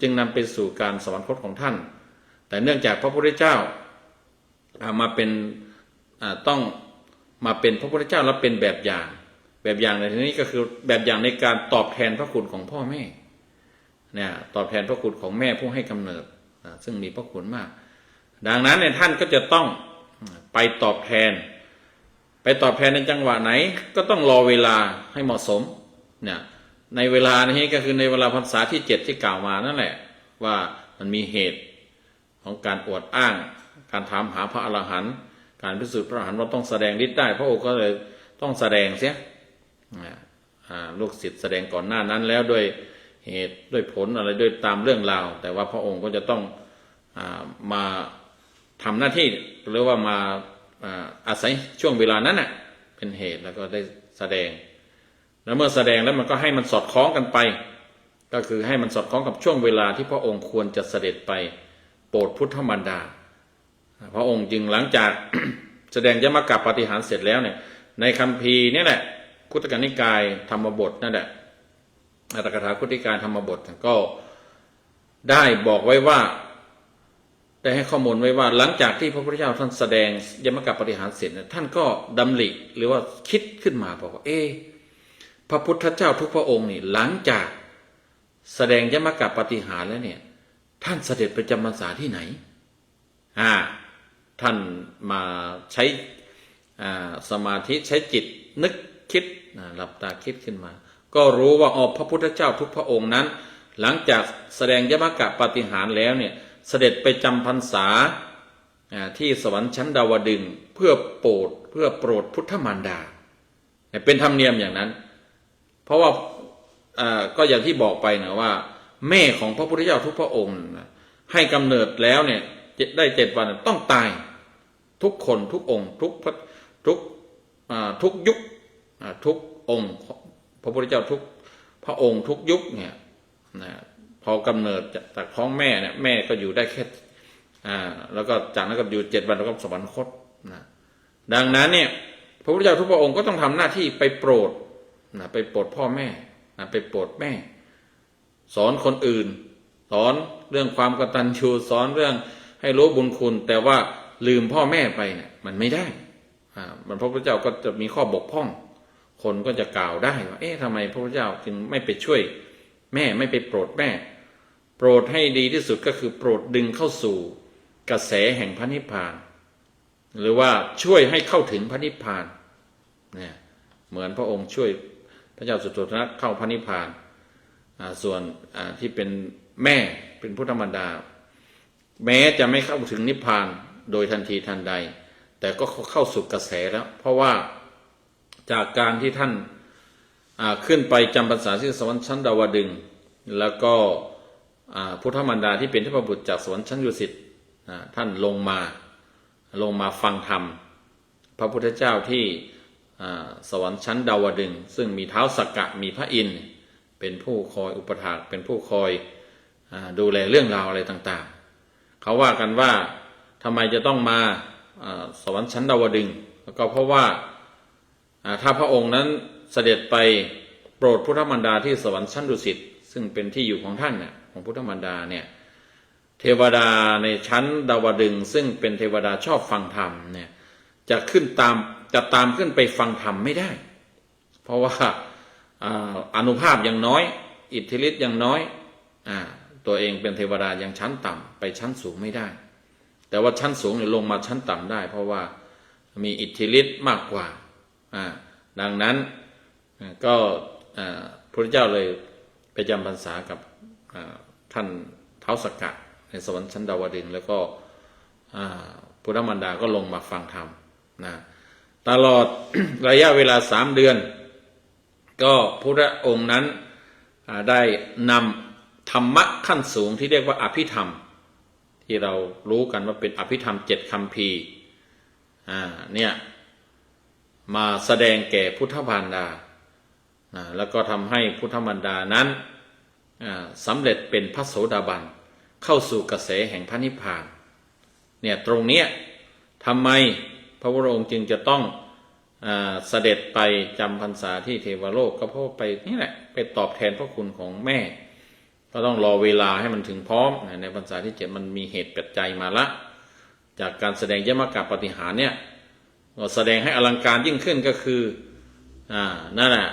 จึงนำไปสู่การสวรรคตของท่านแต่เนื่องจากพระพุทธเจ้ามาเป็นต้องมาเป็นพระพุทธเจ้าแล้วเป็นแบบอย่างในที่นี้ก็คือแบบอย่างในการตอบแทนพระคุณของพ่อแม่เนี่ยตอบแทนพระคุณของแม่ผู้ให้กำเนิดซึ่งมีพระคุณมากดังนั้นเนี่ยท่านก็จะต้องไปตอบแทนในจังหวะไหนก็ต้องรอเวลาให้เหมาะสมเนี่ยในเวลานี้ก็คือในเวลาพรรษาที่7ที่กล่าวมานั่นแหละว่ามันมีเหตุของการอวดอ้างการถามหาพระอรหันต์การพิสูจน์พระอรหันต์ว่าต้องแสดงฤทธิ์ได้พระองค์ก็เลยต้องแสดงเสียลูกศิษย์แสดงก่อนหน้านั้นแล้วด้วยเหตุด้วยผลอะไรด้วยตามเรื่องราวแต่ว่าพระองค์ก็จะต้องมาทำหน้าที่หรือว่ามาอาศัยช่วงเวลานั้นเป็นเหตุแล้วก็ได้แสดงแล้วเมื่อแสดงแล้วมันก็ให้มันสอดคล้องกันไปก็คือให้มันสอดคล้องกับช่วงเวลาที่พระองค์ควรจะเสด็จไปโปรดพุทธมารดาพระองค์จึงหลังจาก แสดงยมกัปปาฏิหาริย์เสร็จแล้วเนี่ยในคัมภีร์นี่แหละคุตกนิกายธรรมบทนั่นแหละอัตถกถาคุตติกายธรรมบทก็ได้บอกไว้ว่าได้ให้ข้อมูลไว้ว่าหลังจากที่พระพุทธเจ้าท่านแสดงยมกัปปาฏิหาริย์เสร็จท่านก็ดำริหรือว่าคิดขึ้นมาบอกว่าพระพุทธเจ้าทุกพระองค์นี่หลังจากแสดงยมกัปปาฏิหาริย์แล้วเนี่ยท่านเสด็จไปจำพรรษาที่ไหนท่านมาใช้สมาธิใช้จิตนึกคิดหลับตาคิดขึ้นมาก็รู้ว่าพระพุทธเจ้าทุกพระองค์นั้นหลังจากแสดงยมกัปปาฏิหาริย์แล้วเนี่ยเสด็จไปจำพรรษาที่สวรรค์ชั้นดาวดึงส์เพื่อโปรดพุทธมารดาเป็นธรรมเนียมอย่างนั้นเพราะว่าก็อย่างที่บอกไปนะว่าแม่ของพระพุทธเจ้าทุกพระองค์ให้กำเนิดแล้วเนี่ยได้7 วันต้องตายทุกคนทุกองค์ทุกยุคทุกองค์พระพุทธเจ้าทุกพระองค์ทุกยุคเนี่ยพอกำเนิดจากท้องแม่เนี่ยแม่ก็อยู่ได้แค่แล้วก็จากนั้นก็อยู่7 วันแล้วก็สวรรคตดังนั้นเนี่ยพระพุทธเจ้าทุกพระองค์ก็ต้องทำหน้าที่ไปโปรดพ่อแม่ไปโปรดแม่สอนคนอื่นสอนเรื่องความกตัญญูสอนเรื่องให้รู้บุญคุณแต่ว่าลืมพ่อแม่ไปเนี่ยมันไม่ได้มันพระพุทธเจ้าก็จะมีข้อบกพร่องคนก็จะกล่าวได้ว่าทำไมพระพุทธเจ้าจึงไม่ไปช่วยแม่ไม่ไปโปรดแม่โปรดให้ดีที่สุดก็คือโปรดดึงเข้าสู่กระแสแห่งพระนิพพานหรือว่าช่วยให้เข้าถึงพระนิพพานเนี่ยเหมือนพระองค์ช่วยพระเจ้าสุโธทนะเข้าพระนิพพานส่วนที่เป็นแม่เป็นพุทธมารดาแม้จะไม่เข้าถึงนิพพานโดยทันทีทันใดแต่ก็เข้าสู่กระแสแล้วเพราะว่าจากการที่ท่านขึ้นไปจำพรรษาที่สวรรค์ชั้นดาวดึงส์แล้วก็พุทธมารดาที่เป็นเทพบุตรจากสวรรค์ชั้นดุสิตท่านลงมาฟังธรรมพระพุทธเจ้าที่สวรรค์ชั้นดาวดึงส์ซึ่งมีท้าวสักกะมีพระอินทร์เป็นผู้คอยอุปถากเป็นผู้คอยดูแลเรื่องราวอะไรต่างๆเขาว่ากันว่าทำไมจะต้องมาสวรรค์ชั้นดาวดึงส์ก็เพราะว่าถ้าพระองค์นั้นเสด็จไปโปรดพุทธมารดาที่สวรรค์ชั้นดุสิตซึ่งเป็นที่อยู่ของท่านของพุทธมารดาเนี่ยเทวดาในชั้นดาวดึงส์ซึ่งเป็นเทวดาชอบฟังธรรมเนี่ยจะตามขึ้นไปฟังธรรมไม่ได้เพราะว่าอานุภาพยังน้อยอิทธิฤทธิ์ยังน้อยตัวเองเป็นเทวดายังชั้นต่ำไปชั้นสูงไม่ได้แต่ว่าชั้นสูงเนี่ยลงมาชั้นต่ำได้เพราะว่ามีอิทธิฤทธิ์มากกว่าดังนั้นก็ พระเจ้าเลยไปจำพรรษากับท่านท้าวสักกะในสวรรค์ชั้นดาวดึงส์แล้วก็พุทธมารดาก็ลงมาฟังธรรมนะตลอด ระยะเวลา3 เดือนก็พระองค์นั้นได้นำธรรมะขั้นสูงที่เรียกว่าอภิธรรมที่เรารู้กันว่าเป็นอภิธรรม7 คัมภีร์เนี่ยมาแสดงแก่พุทธมารดาแล้วก็ทำให้พุทธมารดานั้นสำเร็จเป็นพระโสดาบันเข้าสู่กระแสแห่งพระนิพพานเนี่ยตรงเนี้ยทำไมพระพุทธองค์จึงจะต้องเสด็จไปจำพรรษาที่เทวโลกก็เพราะไปนี่แหละไปตอบแทนพระคุณของแม่ก็ต้องรอเวลาให้มันถึงพร้อมในพรรษาที่7มันมีเหตุปัจจัยมาละจากการแสดงยมกะปาฏิหาริย์เนี่ยก็แสดงให้อลังการยิ่งขึ้นก็คือนั่นแหละ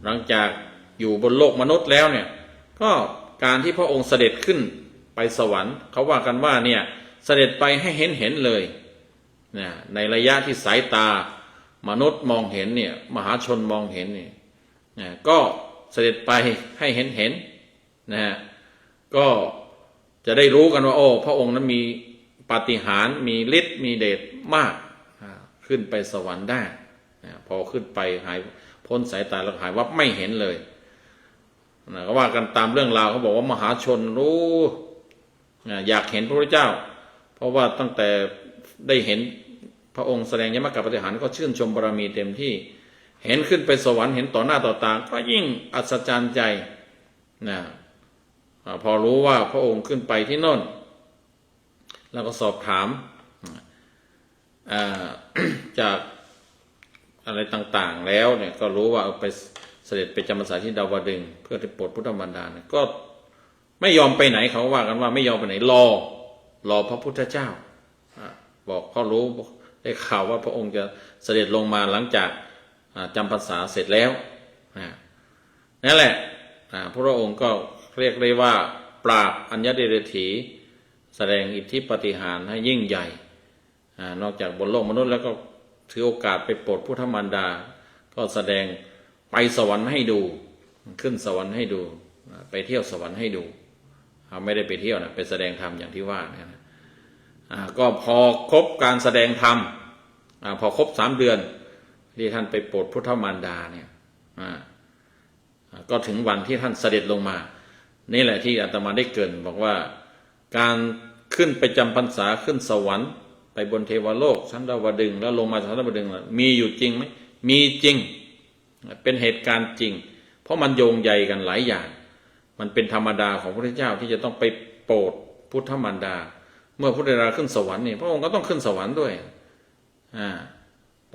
หลังจากอยู่บนโลกมนุษย์แล้วเนี่ยก็การที่พระองค์เสด็จขึ้นไปสวรรค์เขาว่ากันว่าเนี่ยเสด็จไปให้เห็นเลยนะในระยะที่สายตามนุษย์มองเห็นเนี่ยมหาชนมองเห็นเนี่ยนะก็เสด็จไปให้เห็นนะฮะก็จะได้รู้กันว่าโอ้พระองค์นั้นมีปาฏิหาริย์มีฤทธิ์มีเดชมากขึ้นไปสวรรค์ได้นะพอขึ้นไปหายพ้นสายตาแล้วหายวับไม่เห็นเลยนะก็ว่ากันตามเรื่องราวเขาบอกว่ามหาชนรู้อยากเห็นพระพุทธเจ้าเพราะว่าตั้งแต่ได้เห็นพระองค์แสดงยมกะปาฏิหาริย์ก็ชื่นชมบารมีเต็มที่เห็นขึ้นไปสวรรค์เห็นต่อหน้าต่อตาก็ยิ่งอัศจรรย์ใจนะพอรู้ว่าพระองค์ขึ้นไปที่โน่นแล้วก็สอบถามจากอะไรต่างๆแล้วเนี่ยก็รู้ว่าไปเสด็จไปจำพรรษาที่ดาวดึงส์เพื่อจะโปรดพุทธมารดาเนี่ยก็ไม่ยอมไปไหนเขาว่ากันว่าไม่ยอมไปไหนรอพระพุทธเจ้าบอกเขารู้ได้ข่าวว่าพระองค์จะเสด็จลงมาหลังจากจำพรรษาเสร็จแล้วนั่นแหละพระองค์ก็เรียกได้ว่าปราบอัญญเดรถีแสดงอิทธิปาฏิหาริย์ให้ยิ่งใหญ่นอกจากบนโลกมนุษย์แล้วก็ถือโอกาสไปโปรดพุทธมารดาก็แสดงไปสวรรค์ให้ดูขึ้นสวรรค์ให้ดูไปเที่ยวสวรรค์ให้ดูไม่ได้ไปเที่ยวนะไปแสดงธรรมอย่างที่ว่านะก็พอครบการแสดงธรรมพอครบ3 เดือนที่ท่านไปโปรดพุทธมารดาเนี่ยก็ถึงวันที่ท่านเสด็จลงมานี่แหละที่อาตมาได้เกริ่นบอกว่าการขึ้นไปจำพรรษาขึ้นสวรรค์ไปบนเทวโลกชั้นดาวดึงส์แล้วลงมาจากชั้นดาวดึงส์มีอยู่จริงไหมมีจริงเป็นเหตุการณ์จริงเพราะมันโยงใยกันหลายอย่างมันเป็นธรรมดาของพระพุทธเจ้าที่จะต้องไปโปรดพุทธมารดาเมื่อพุทธมารดาขึ้นสวรรค์นี่พระองค์ก็ต้องขึ้นสวรรค์ด้วย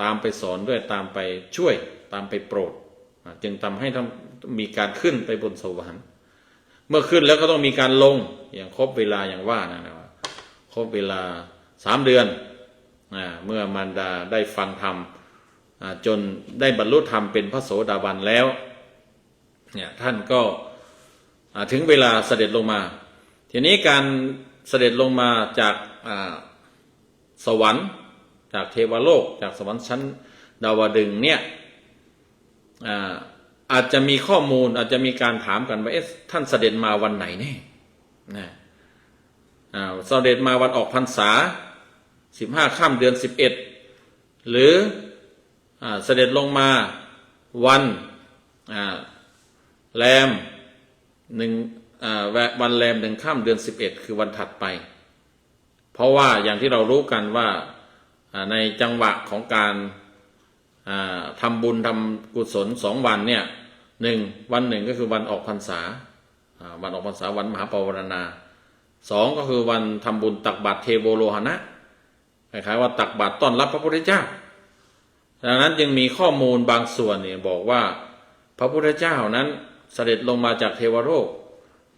ตามไปสอนด้วยตามไปช่วยตามไปโปรดจึงทำให้มีการขึ้นไปบนสวรรค์เมื่อขึ้นแล้วก็ต้องมีการลงอย่างครบเวลาอย่างว่านะครบเวลา3 เดือนเมื่อมารดาได้ฟังธรรมจนได้บรรลุธรรมเป็นพระโสดาบันแล้วเนี่ยท่านก็ถึงเวลาเสด็จลงมาทีนี้การเสด็จลงมาจากสวรรค์จากเทวโลกจากสวรรค์ชั้นดาวดึงส์เนี่ยอาจจะมีข้อมูลอาจจะมีการถามกันว่าท่านเสด็จมาวันไหนแน่เสด็จมาวันออกพรรษา15 ค่ำเดือน11หรือเสด็จลงมาวันแรมวันแรม1 ค่ำเดือน11คือวันถัดไปเพราะว่าอย่างที่เรารู้กันว่าในจังหวะของการทำบุญทำกุศล2 วันเนี่ยวันหนึ่งก็คือวันออกพรรษาวันออกพรรษาวันมหาปวารณา2ก็คือวันทำบุญตักบาตรเทโวโลหณะคล้ายๆว่าตักบาตรต้อนรับพระพุทธเจ้าดังนั้นจึงมีข้อมูลบางส่วนเนี่ยบอกว่าพระพุทธเจ้านั้นเสด็จลงมาจากเทวโลก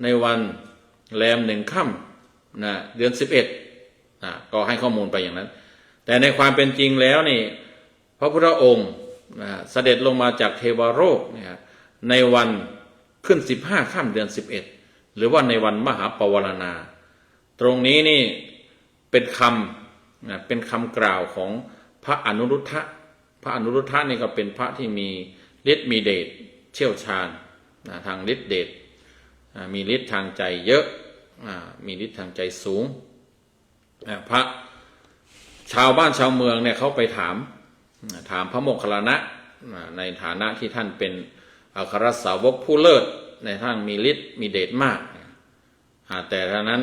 ในวันแรม1 ค่ำเดือน11ก็ให้ข้อมูลไปอย่างนั้นแต่ในความเป็นจริงแล้วนี่พระพุทธองค์เสด็จลงมาจากเทวโลกในวันขึ้น15 ค่ำเดือน11หรือว่าในวันมหาปวารณาตรงนี้นี่เป็นคำกล่าวของพระอนุรุทธะพระอนุรุทธะนี่ก็เป็นพระที่มีฤทธิ์มีเดชเชี่ยวชาญ ทางฤทธิเดชมีฤทธิ์ทางใจเยอะมีฤทธิ์ทางใจสูงพระชาวบ้านชาวเมืองเนี่ยเขาไปถามพระโมคคัลลานะในฐานะที่ท่านเป็นอัครสาวกผู้เลิศในทางมีฤทธิ์มีเดชมากแต่ท่านั้น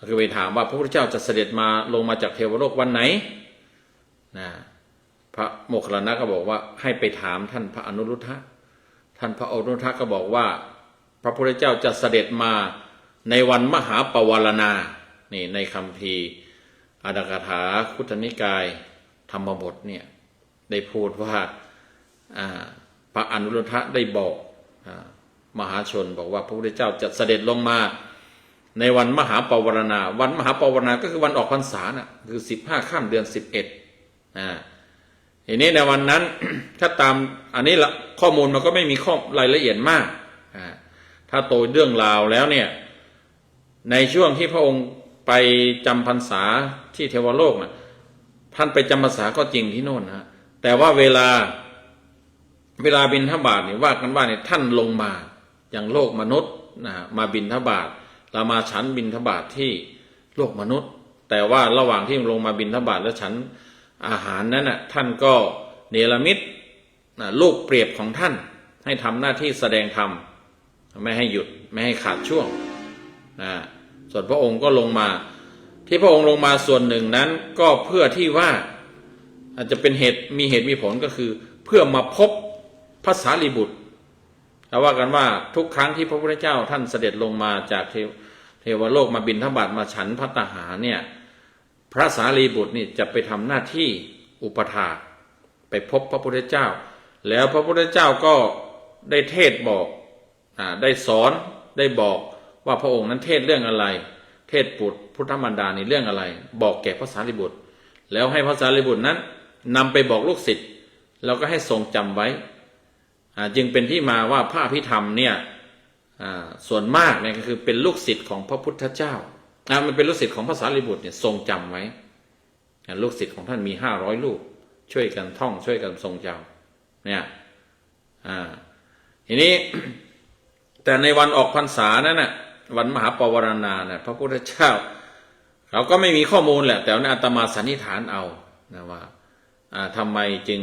คือไปถามว่าพระพุทธเจ้าจะเสด็จมาลงมาจากเทวโลกวันไหนพระโมคคัลลานะก็บอกว่าให้ไปถามท่านพระอนุรุทธะท่านพระอนุรุทธะก็บอกว่าพระพุทธเจ้าจะเสด็จมาในวันมหาปวารณานี่ในคัมภีร์อาดักถาคุตนิกายธรรมบทเนี่ยได้พูดว่าพระอนุรุทธะได้บอกมหาชนบอกว่าพระพุทธเจ้าจะเสด็จลงมาในวันมหาปวารณาวันมหาปวารณาก็คือวันออกพรรษานะคือ15 ค่ำเดือน 11ทีนี้ในวันนั้น ถ้าตามอันนี้ละข้อมูลมันก็ไม่มีข้อรายละเอียดมากถ้าโตเรื่องราวแล้วเนี่ยในช่วงที่พระองค์ไปจำพรรษาที่เทวโลกนะท่านไปจำพรรษาก็จริงที่โน่นนะแต่ว่าเวลาบิณฑบาตเนี่ยว่ากันว่าเนี่ยท่านลงมาอย่างโลกมนุษย์มาบิณฑบาตเรามาฉันบิณฑบาตที่โลกมนุษย์แต่ว่าระหว่างที่ลงมาบิณฑบาตและฉันอาหารนั้นท่านก็เนรมิตลูกเปรียบของท่านให้ทำหน้าที่แสดงธรรมไม่ให้หยุดไม่ให้ขาดช่วงส่วนพระองค์ก็ลงมาที่พระองค์ลงมาส่วนหนึ่งนั้นก็เพื่อที่ว่าอาจจะเป็นมีเหตุมีผลก็คือเพื่อมาพบพระสารีบุตรแต่ว่ากันว่าทุกครั้งที่พระพุทธเจ้าท่านเสด็จลงมาจากเทวโลกมาบิณฑบาตมาฉันภัตตาหารเนี่ยพระสารีบุตรนี่จะไปทำหน้าที่อุปถากไปพบพระพุทธเจ้าแล้วพระพุทธเจ้าก็ได้เทศบอกได้สอนได้บอกว่าพระองค์นั้นเทศเรื่องอะไรเทศพุทธมารดาในเรื่องอะไรบอกแก่พระสารีบุตรแล้วให้พระสารีบุตรนั้นนำไปบอกลูกศิษย์แล้วก็ให้ทรงจำไว้จึงเป็นที่มาว่าพระอภิธรรมเนี่ยส่วนมากเนี่ยก็คือเป็นลูกศิษย์ของพระพุทธเจ้ามันเป็นลูกศิษย์ของพระสารีบุตรเนี่ยทรงจำไว้ลูกศิษย์ของท่านมี500 ลูกช่วยกันท่องช่วยกันทรงจำเนี่ยทีนี้ แต่ในวันออกพรรษานั้นน่ะวันมหาปวารณาเนี่ยพระพุทธเจ้าเราก็ไม่มีข้อมูลแหละแต่อาตมาสันนิษฐานเอานะว่าทำไมจึง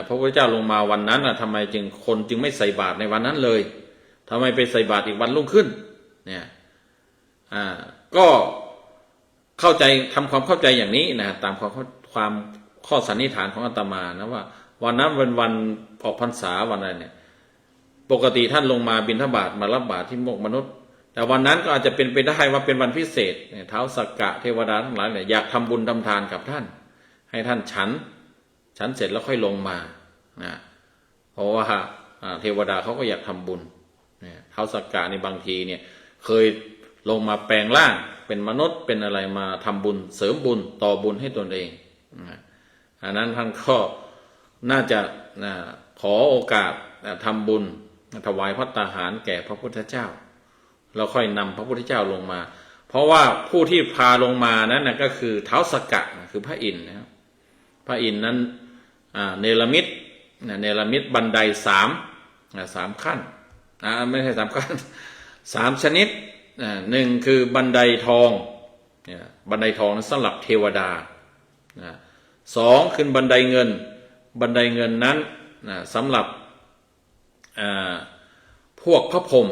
พระพุทธเจ้าลงมาวันนั้นทำไมคนจึงไม่ใส่บาตรในวันนั้นเลยทำไมไปใส่บาตรอีกวันรุ่งขึ้นเนี่ยก็เข้าใจทำความเข้าใจอย่างนี้นะตามความข้อสันนิษฐานของอาตมานะว่าวันนั้นเป็นวันออกพรรษาวันอะไรเนี่ยปกติท่านลงมาบิณฑบาตมารับบาตรที่โลกมนุษย์แต่วันนั้นก็อาจจะเป็นไปได้ว่าเป็นวันพิเศษท้าวสักกะเทวดาทั้งหลายเนี่ยอยากทำบุญทำทานกับท่านให้ท่านฉันเสร็จแล้วค่อยลงมาเพราะว่าเทวดาเขาก็อยากทำบุญท้าวสักกะในบางทีเนี่ยเคยลงมาแปลงร่างเป็นมนุษย์เป็นอะไรมาทำบุญเสริมบุญต่อบุญให้ตนเองอันนั้นท่านก็น่าจะขอโอกาสทำบุญถวายภัตตาหารแก่พระพุทธเจ้าแล้วค่อยนำพระพุทธเจ้าลงมาเพราะว่าผู้ที่พาลงมานั้นก็คือท้าวสักกะคือพระอินทร์นะครับพระอินทร์นั้นเนรมิตบันได3ขั้นไม่ใช่3 ขั้น3 ชนิด1คือบันไดทองบันไดทองนั้นสำหรับเทวดา2คือบันไดเงินนั้นสำหรับพวกพระพรหม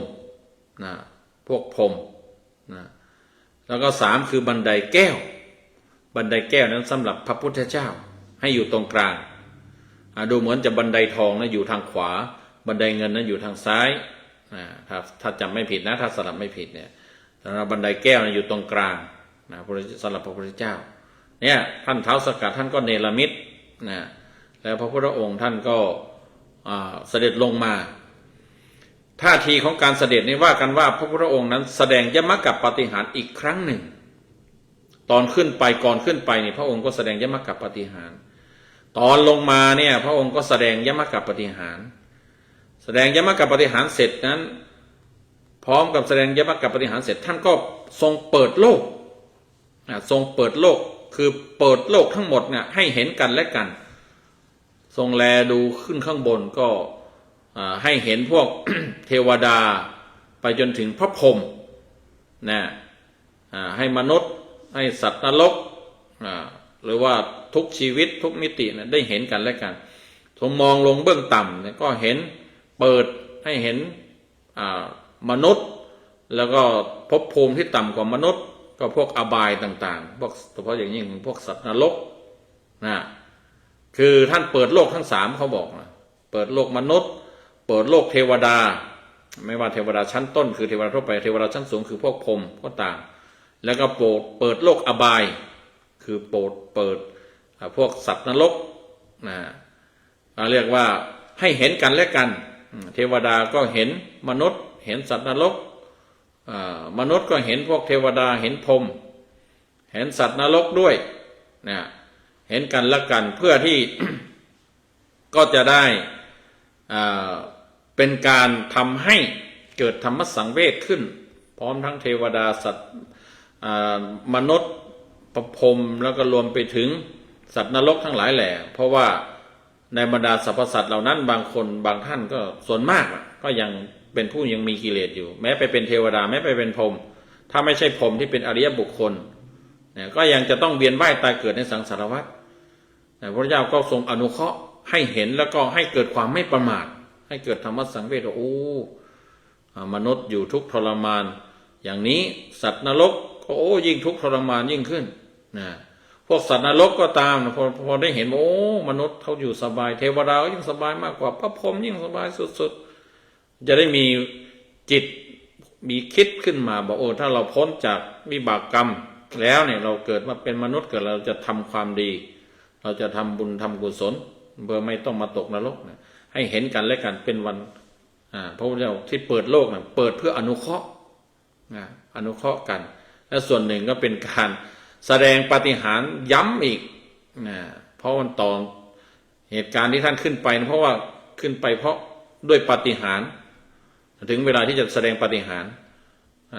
พวกพรหมแล้วก็3คือบันไดแก้วนั้นสำหรับพระพุทธเจ้าให้อยู่ตรงกลางดูเหมือนจะบันไดทองนะอยู่ทางขวาบันไดเงินนั้นอยู่ทางซ้ายถ้าจำไม่ผิดนะถ้าสลับไม่ผิดเนี่ยแต่บันไดแก้วนะอยู่ตรงกลางสำหรับพระพุทธเจ้าเนี่ยท่านท้าวสักกะท่านก็เนรมิตแล้วพระพุทธองค์ท่านก็เสด็จลงมาท่าทีของการเสด็จนี่ว่ากันว่าพระพุทธองค์นั้นแสดงยมกัปปาฏิหาริย์อีกครั้งหนึ่งก่อนขึ้นไปนี่พระองค์ก็แสดงยมกัปปาฏิหาริย์ตอนลงมาเนี่ยพระองค์ก็แสดงยมกัปปาฏิหาริย์แสดงยมกัปปาฏิหาริย์เสร็จนั้นพร้อมกับแสดงยมกัปปาฏิหาริย์เสร็จท่านก็ทรงเปิดโลกคือเปิดโลกทั้งหมดเนี่ยให้เห็นกันและกันทรงแลดูขึ้นข้างบนก็ ให้เห็นพวก เทวดาไปจนถึงพระพรหมนะให้มนุษย์ให้สัตว์นรกหรือว่าทุกชีวิตทุกมิตินะได้เห็นกันและกันทรงมองลงเบื้องต่ำเนี่ยก็เห็นเปิดให้เห็นมนุษย์แล้วก็ภพภูมิที่ต่ำกว่ามนุษย์ก็พวกอบายต่างๆพวกเฉพาะอย่างยิ่งพวกสัตว์นรกนะคือท่านเปิดโลกทั้ง3เขาบอกนะเปิดโลกมนุษย์เปิดโลกเทวดาไม่ว่าเทวดาชั้นต้นคือเทวดาทั่วไปเทวดาชั้นสูงคือพวกพรหมก็ต่างแล้วก็เปิดโลกอบายคือเปิดพวกสัตว์นรกนะเรียกว่าให้เห็นกันและกันเทวดาก็เห็นมนุษย์เห็นสัตว์นรกมนุษย์ก็เห็นพวกเทวดาเห็นพรหมเห็นสัตว์นรกด้วยนะเห็นกันและกันเพื่อที่ ก็จะได้เป็นการทำให้เกิดธรรมสังเวชขึ้นพร้อมทั้งเทวดาสัตว์มนุษย์พรหมแล้วก็รวมไปถึงสัตว์นรกทั้งหลายแหละเพราะว่าในบรรดาสรรพสัตว์เหล่านั้นบางคนบางท่านก็ส่วนมากก็ยังเป็นผู้ยังมีกิเลสอยู่แม้ไปเป็นเทวดาแม้ไปเป็นพรหมถ้าไม่ใช่พรหมที่เป็นอริยบุคคลเนี่ยก็ยังจะต้องเวียนว่ายตายเกิดในสังสารวัฏแต่พระเจ้าก็ทรงอนุเคราะห์ให้เห็นแล้วก็ให้เกิดความไม่ประมาทให้เกิดธรรมสังเวชว่าโอ้มนุษย์อยู่ทุกข์ทรมานอย่างนี้สัตว์นรกก็โอ้ยิ่งทุกข์ทรมานยิ่งขึ้นนะพวกสัตว์นรกก็ตามพอได้เห็นโอ้มนุษย์เขาอยู่สบายเทวดาก็ยิ่งสบายมากกว่าพระพรหมยิ่งสบายสุดๆจะได้มีจิตมีคิดขึ้นมาบอกโอ้ถ้าเราพ้นจากวิบากกรรมแล้วเนี่ยเราเกิดมาเป็นมนุษย์เกิดเราจะทำความดีเราจะทำบุญทำกุศลเพื่อไม่ต้องมาตกนรกนะให้เห็นกันและกันเป็นวันพระพุทธเจ้าที่เปิดโลกนะเปิดเพื่ออนุเคราะห์อนุเคราะห์กันและส่วนหนึ่งก็เป็นการแสดงปาฏิหาริย์ย้ำอีกเพราะวันต่อเหตุการณ์ที่ท่านขึ้นไปนะเพราะว่าขึ้นไปเพราะด้วยปาฏิหาริย์ถึงเวลาที่จะแสดงปาฏิหาริย์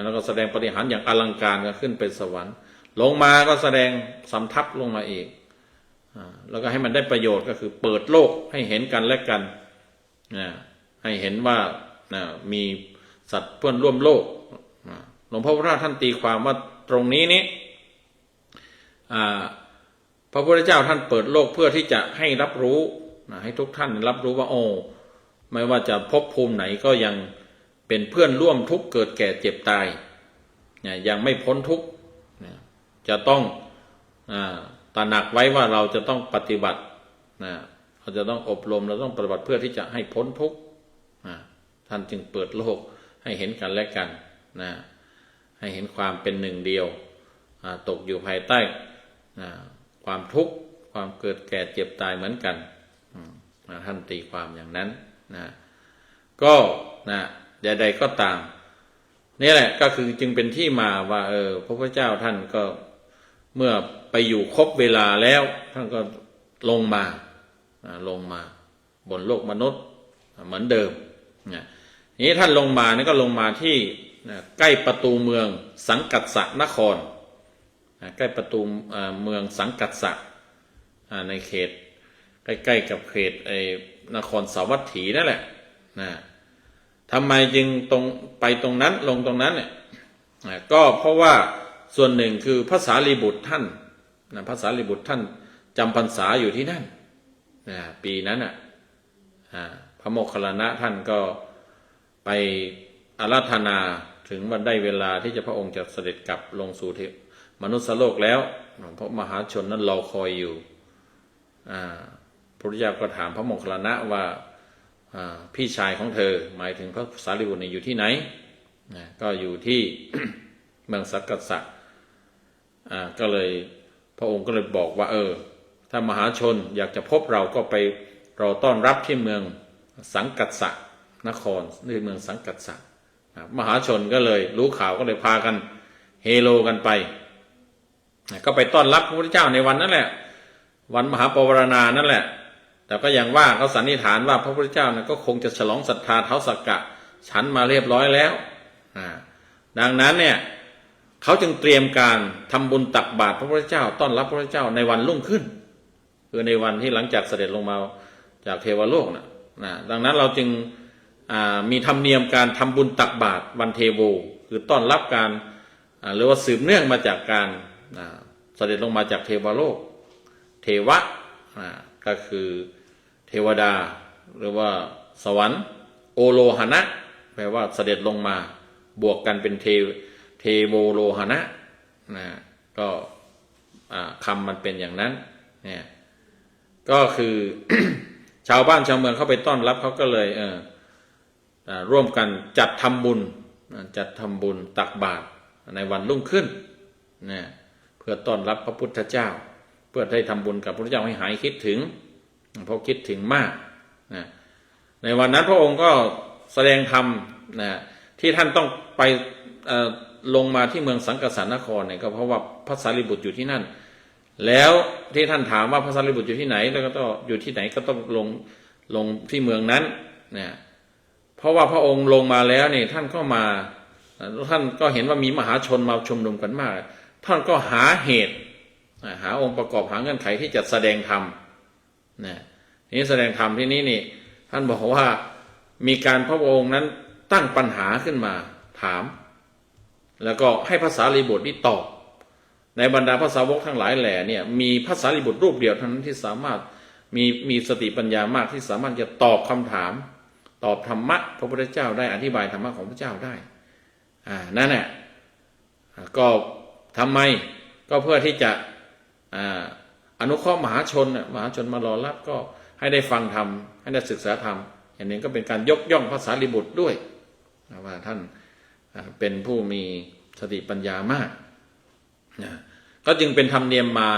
แล้วก็แสดงปาฏิหาริย์อย่างอลังการก็ขึ้นไปสวรรค์ลงมาก็แสดงสำทับลงมาอีกแล้วก็ให้มันได้ประโยชน์ก็คือเปิดโลกให้เห็นกันและกันให้เห็นว่ามีสัตว์เพื่อนร่วมโลกหลวงพ่อพระท่านตีความว่าตรงนี้นี้พระพุทธเจ้าท่านเปิดโลกเพื่อที่จะให้รับรู้ให้ทุกท่านรับรู้ว่าโอ้ไม่ว่าจะภพภูมิไหนก็ยังเป็นเพื่อนร่วมทุกข์เกิดแก่เจ็บตายยังไม่พ้นทุกข์จะต้องตระหนักไว้ว่าเราจะต้องปฏิบัติเราจะต้องอบรมเราต้องปฏิบัติเพื่อที่จะให้พ้นทุกข์ท่านจึงเปิดโลกให้เห็นกันและกันให้เห็นความเป็นหนึ่งเดียวตกอยู่ภายใต้ความทุกข์ความเกิดแก่เจ็บตายเหมือนกันท่านตีความอย่างนั้นก็ใดๆก็ตามนี่แหละก็คือจึงเป็นที่มาว่าพระพุทธเจ้าท่านก็เมื่อไปอยู่ครบเวลาแล้วท่านก็ลงมาบนโลกมนุษย์เหมือนเดิมนี้ท่านลงมานี่ก็ลงมาที่ใกล้ประตูเมืองสังกัสสะนครใกล้ประตูเมืองสังกัสสะในเขตใกล้ๆกับเขตนครสาวัตถีนั่นแหละทำไมจึงไปตรงนั้นลงตรงนั้นเนี่ยก็เพราะว่าส่วนหนึ่งคือพระสารีบุตรท่านพระสารีบุตรท่านจำพรรษาอยู่ที่นั่นปีนั้นพระโมคคัลลานะท่านก็ไปอาราธนาถึงวันได้เวลาที่พระองค์จะเสด็จกลับลงสู่มนุษย์โลกแล้วเพราะมหาชนนั้นรอคอยอยู่พระพุทธเจ้าก็ถามพระโมคคัลลานะว่าพี่ชายของเธอหมายถึงพระสารีบุตรอยู่ที่ไหนก็อยู่ที่ เมืองสังกัสสะก็เลยพระองค์ก็เลยบอกว่าถ้ามหาชนอยากจะพบเราก็ไปรอต้อนรับที่เมืองสังกัสสะนครนี่เมืองสังกัสสะมหาชนก็เลยรู้ข่าวก็เลยพากันเฮโลกันไปก็ไปต้อนรับพระพุทธเจ้าในวันนั้นแหละวันมหาปวารณานั่นแหละแต่ก็อย่างว่าเขาสันนิษฐานว่าพระพุทธเจ้าก็คงจะฉลองศรัทธาท้าวสักกะฉันมาเรียบร้อยแล้วดังนั้นเนี่ยเขาจึงเตรียมการทำบุญตักบาตรพระพุทธเจ้าต้อนรับพระพุทธเจ้าในวันรุ่งขึ้นคือในวันที่หลังจากเสด็จลงมาจากเทวโลกดังนั้นเราจึง มีธรรมเนียมการทำบุญตักบาตรวันเทโวคือต้อนรับการหรือว่าสืบเนื่องมาจากการเสด็จลงมาจากเทวโลกเทวะก็คือเทวดาหรือว่าสวรรค์โอโลหณะแปลว่าเสด็จลงมาบวกกันเป็นเทโวโลหณะก็คำมันเป็นอย่างนั้นเนี่ยก็คือ ชาวบ้านชาวเมืองเข้าไปต้อนรับเขาก็เลยร่วมกันจัดทำบุญตักบาตรในวันรุ่งขึ้นเนี่ยเพื่อต้อนรับพระพุทธเจ้าเพื่อได้ทำบุญกับพระพุทธเจ้าให้หายคิดถึงเพราะคิดถึงมากนะในวันนั้นพระองค์ก็แสดงธรรมนะที่ท่านต้องไปลงมาที่เมืองสังกสานครเนี่ยก็เพราะว่าพระสารีบุตรอยู่ที่นั่นแล้วที่ท่านถามว่าพระสารีบุตรอยู่ที่ไหนแล้วก็ต้องอยู่ที่ไหนก็ต้องลงที่เมืองนั้นเนี่ยเพราะว่าพระองค์ลงมาแล้วเนี่ยท่านก็เห็นว่ามีมหาชนมาชุมนุมกันมากท่านก็หาเหตุหาองค์ประกอบหาเงื่อนไขที่จะแสดงธรรมนี่แสดงธรรมที่นี้นี่ท่านบอกว่ามีการพระองค์นั้นตั้งปัญหาขึ้นมาถามแล้วก็ให้ภาษาลีบุตรนี่ตอบในบรรดาภาษาวกทั้งหลายแหล่เนี่ยมีภาษาลีบุตรรูปเดียวเท่านั้นที่สามารถมีสติปัญญามากที่สามารถจะตอบคำถามตอบธรรมะพระพุทธเจ้าได้อธิบายธรรมะของพระเจ้าได้นั่นแหละก็ทำไมก็เพื่อที่จะอนุเคราะห์มหาชนมารอรับก็ให้ได้ฟังธรรมให้ได้ศึกษาธรรมอย่างนี้ก็เป็นการยกย่องพระสารีบุตรด้วยว่าท่านเป็นผู้มีสติปัญญามากก็จึงเป็นธรรมเนียมมา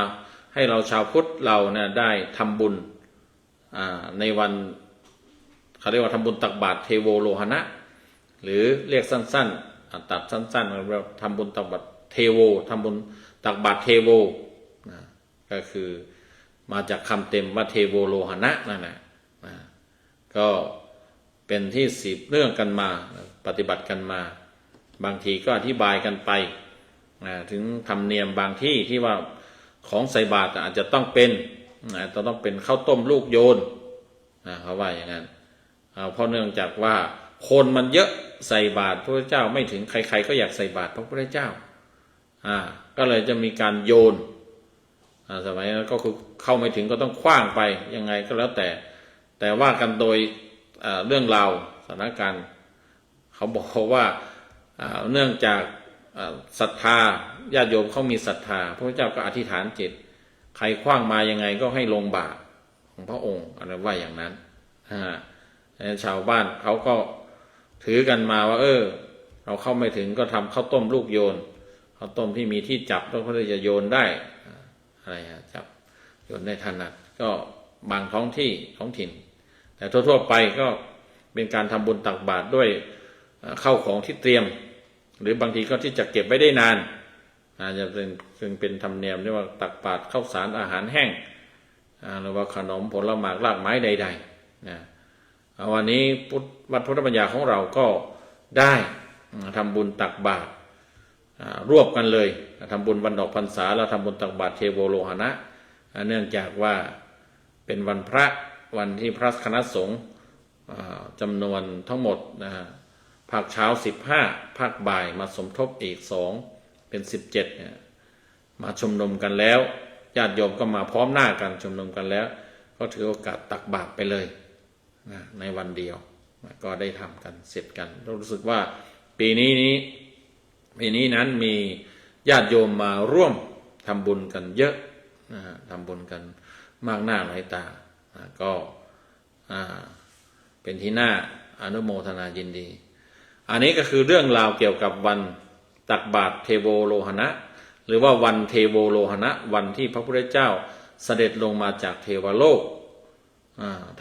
ให้เราชาวพุทธเราเนี่ยได้ทำบุญในวันเขาเรียกว่าทำบุญตักบาตรเทโวโลหณะหรือเรียกสั้นๆตัดสั้นๆเราทำบุญตักบาตรเทโวทำบุญตักบาตรเทโวก็คือมาจากคำเต็มว่าเทโวโลหณะนั่นแหละก็เป็นที่สืบเนื่องกันมาปฏิบัติกันมาบางทีก็อธิบายกันไปถึงธรรมเนียมบางที่ว่าของใส่บาตรอาจจะต้องเป็นข้าวต้มลูกโยนเขาว่าอย่างนั้นเพราะเนื่องจากว่าคนมันเยอะใส่บาตรพระพุทธเจ้าไม่ถึงใครๆก็อยากใส่บาตรพระพุทธเจ้าก็เลยจะมีการโยนสมัยนั้นก็คือเข้าไม่ถึงก็ต้องขว้างไปยังไงก็แล้วแต่ว่ากันโดยเรื่องราวสถานการณ์เขาบอกว่าเนื่องจากศรัทธาญาติโยมเขามีศรัทธาพระพุทธเจ้าก็อธิษฐานจิตใครขว้างมายังไงก็ให้ลงบาตรของพระองค์อะไรว่าอย่างนั้นชาวบ้านเขาก็ถือกันมาว่าเราเข้าไม่ถึงก็ทำข้าวต้มลูกโยนข้าวต้มที่มีที่จับแล้วเขาจะโยนได้อะไรจับโยนได้ถนัดก็บางท้องถิ่นแต่ทั่วๆไปก็เป็นการทำบุญตักบาตรด้วยข้าวของที่เตรียมหรือบางทีก็ที่จะเก็บไว้ได้นานจะเป็นธรรมเนียมเรียกว่าตักบาตรข้าวสารอาหารแห้งหรือว่าขนมผลไม้รากไม้ใดๆวันนี้วัดพุทธปัญญาของเราก็ได้ทำบุญตักบาตรรวบกันเลยทำบุญวันออกพรรษาแล้วทำบุญตักบาตรเทโวโลหณะเนื่องจากว่าเป็นวันพระวันที่พระคณะสงฆ์จำนวนทั้งหมดภาคเช้า15ภาคบ่ายมาสมทบอีก2เป็น17เนี่ยมาชุมนุมกันแล้วญาติโยมก็มาพร้อมหน้ากันชุมนุมกันแล้วก็ถือโอกาสตักบาตรไปเลยในวันเดียวก็ได้ทำกันเสร็จกันรู้สึกว่าปีนี้นั้นมีญาติโยมมาร่วมทำบุญกันเยอะทำบุญกันมากหน้าหลายตาก็เป็นที่น่าอนุโมทนายินดีอันนี้ก็คือเรื่องราวเกี่ยวกับวันตักบาตรเทโวโลหณะหรือว่าวันเทโวโลหณะวันที่พระพุทธเจ้าเสด็จลงมาจากเทวโลก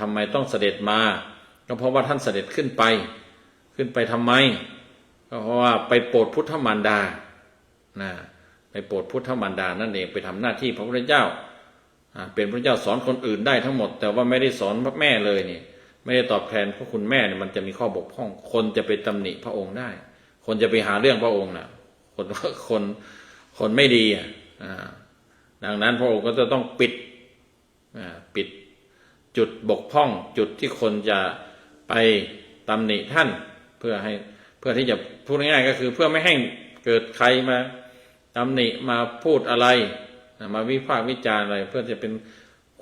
ทำไมต้องเสด็จมาก็เพราะว่าท่านเสด็จขึ้นไปทำไมก็เพราะว่าไปโปรดพุทธมารดาไปโปรดพุทธมารดานั่นเองไปทำหน้าที่พระพุทธเจ้าเป็นพระเจ้าสอนคนอื่นได้ทั้งหมดแต่ว่าไม่ได้สอนพระแม่เลยนี่ไม่ได้ตอบแทนพระคุณแม่เนี่ยมันจะมีข้อบกพร่องคนจะไปตำหนิพระองค์ได้คนจะไปหาเรื่องพระองค์คนไม่ดีดังนั้นพระองค์ก็จะต้องปิดจุดบกพร่องจุดที่คนจะไป ตำหนิท่านเพื่อที่จะพูดง่ายๆก็คือเพื่อไม่ให้เกิดใครมาตำหนิมาพูดอะไรมาวิพากษ์วิจารณ์อะไรเพื่อจะเป็น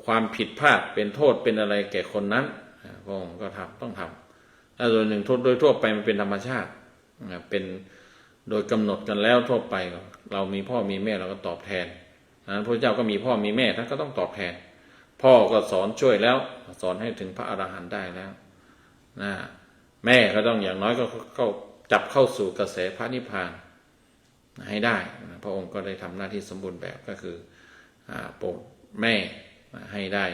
ความผิดพลาดเป็นโทษเป็นอะไรแก่คนนั้นพระองค์ก็ต้องทำแล้วโดยหนึ่งโดยทั่วไปมันเป็นธรรมชาติเป็นโดยกำหนดกันแล้วทั่วไปเรามีพ่อมีแม่เราก็ตอบแทนนั้นพระเจ้าก็มีพ่อมีแม่ท่านก็ต้องตอบแทนพ่อก็สอนช่วยแล้วสอนให้ถึงพระอรหันต์ได้แล้วนะแม่ก็ต้องอย่างน้อยก็จับเข้าสู่กระแสพระนิพพานให้ได้พระองค์ก็ได้ทำหน้าที่สมบูรณ์แบบก็คือโปรดแม่ให้ได้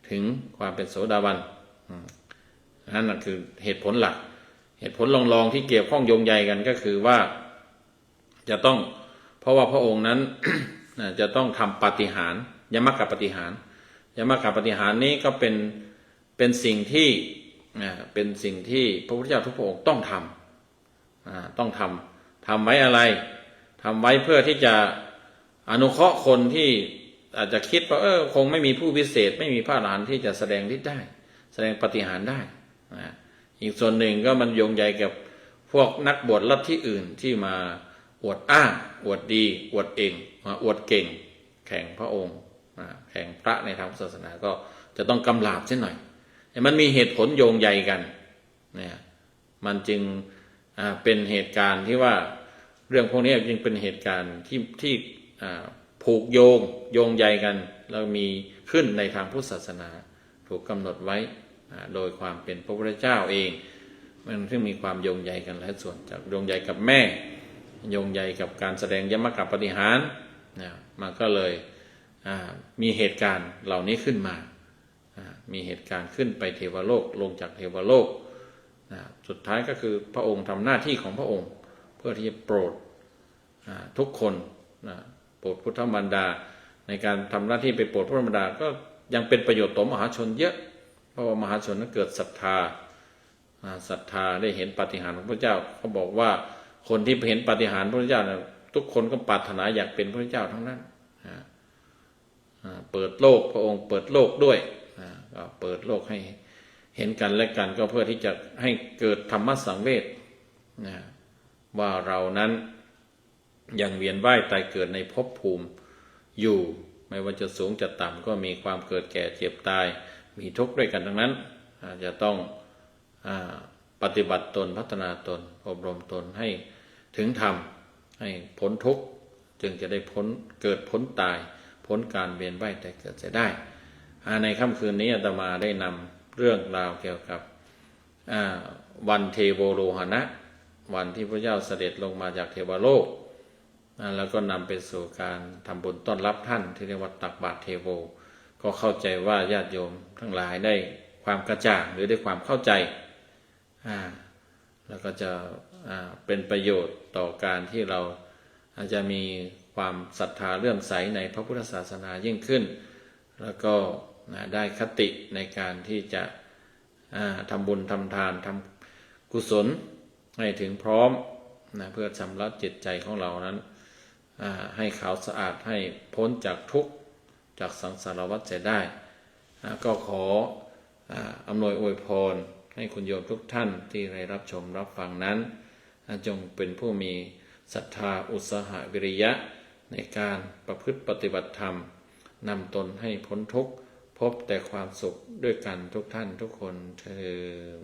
ถึงความเป็นโสดาบันนั่นคือเหตุผลหลักเหตุผลรองๆที่เกี่ยวข้องโยงใยกันก็คือว่าจะต้องเพราะว่าพระองค์นั้น จะต้องทำปาฏิหาริย์ยมกปาฏิหาริย์ยมกปาฏิหาริย์นี้ก็เป็นสิ่งที่พระพุทธเจ้าทุกพระองค์ต้องทำไว้อะไรทำไว้เพื่อที่จะอนุเคราะห์คนที่อาจจะคิดว่าคงไม่มีผู้พิเศษไม่มีพระอรหันต์ที่จะแสดงฤทธิ์ได้แสดงปาฏิหาริย์ได้อีกส่วนหนึ่งก็มันโยงใยกับพวกนักบวชลัทธิอื่นที่มาอวดอ้างอวดดีอวดเองอวดเก่งแข่งพระองค์แข่งพระในทางศาสนาก็จะต้องกำราบเช่นหน่อยแต่มันมีเหตุผลโยงใยกันเนี่ยมันจึงเป็นเหตุการณ์ที่ว่าเรื่องพวกนี้จึงเป็นเหตุการณ์ที่ผูกโยงใยกันแล้วมีขึ้นในทางพุทธศาสนาถูกกำหนดไว้โดยความเป็นพระพุทธเจ้าเองมันซึ่งมีความโยงใยกันหลายส่วนจากโยงใยกับแม่โยงใยกับการแสดงยมกปาฏิหาริย์มันก็เลยมีเหตุการณ์เหล่านี้ขึ้นมามีเหตุการณ์ขึ้นไปเทวโลกลงจากเทวโลกสุดท้ายก็คือพระองค์ทำหน้าที่ของพระองค์เพื่อที่จะโปรดทุกคนโปรดพุทธมารดาในการทำหน้าที่ไปโปรดพุทธมารดาก็ยังเป็นประโยชน์ต่อมหาชนเยอะเพราะว่ามหาชนนั้นเกิดศรัทธาได้เห็นปาฏิหาริย์ของพระเจ้าเขาบอกว่าคนที่เห็นปาฏิหาริย์พระเจ้าทุกคนก็ปรารถนาอยากเป็นพระเจ้าทั้งนั้นเปิดโลกพระองค์เปิดโลกด้วยก็เปิดโลกให้เห็นกันและกันก็เพื่อที่จะให้เกิดธรรมสังเวชว่าเรานั้นยังเวียนว่ายตายเกิดในภพภูมิอยู่ไม่ว่าจะสูงจะต่ำก็มีความเกิดแก่เจ็บตายมีทุกข์ด้วยกันทั้งนั้นจะต้องปฏิบัติตนพัฒนาตนอบรมตนให้ถึงธรรมให้พ้นทุกข์จึงจะได้เกิดพ้นตายพ้นการเวียนว่ายตายเกิดจะได้ในค่ำคืนนี้อาตมาได้นำเรื่องราวเกี่ยวกับวันเทโวโรหณะวันที่พระเจ้าเสด็จลงมาจากเทวโลกแล้วก็นำไปสู่การทำบุญต้อนรับท่านที่เรียกว่าตักบาตรเทโวก็เข้าใจว่าญาติโยมทั้งหลายได้ความกระจ่างหรือได้ความเข้าใจแล้วก็จะเป็นประโยชน์ต่อการที่เราอาจจะมีความศรัทธาเลื่อมใสในพระพุทธศาสนายิ่งขึ้นแล้วก็ได้คติในการที่จะทำบุญทำทานทำกุศลให้ถึงพร้อมเพื่อชำระจิตใจของเรานั้นให้ขาวสะอาดให้พ้นจากทุกข์จากสังสารวัฏจะได้ก็ขออำนวยอวยพรให้คุณโยมทุกท่านที่ได้รับชมรับฟังนั้นจงเป็นผู้มีศรัทธาอุตสาหะวิริยะในการประพฤติปฏิบัติธรรมนำตนให้พ้นทุกข์พบแต่ความสุขด้วยกันทุกท่านทุกคนเทอญ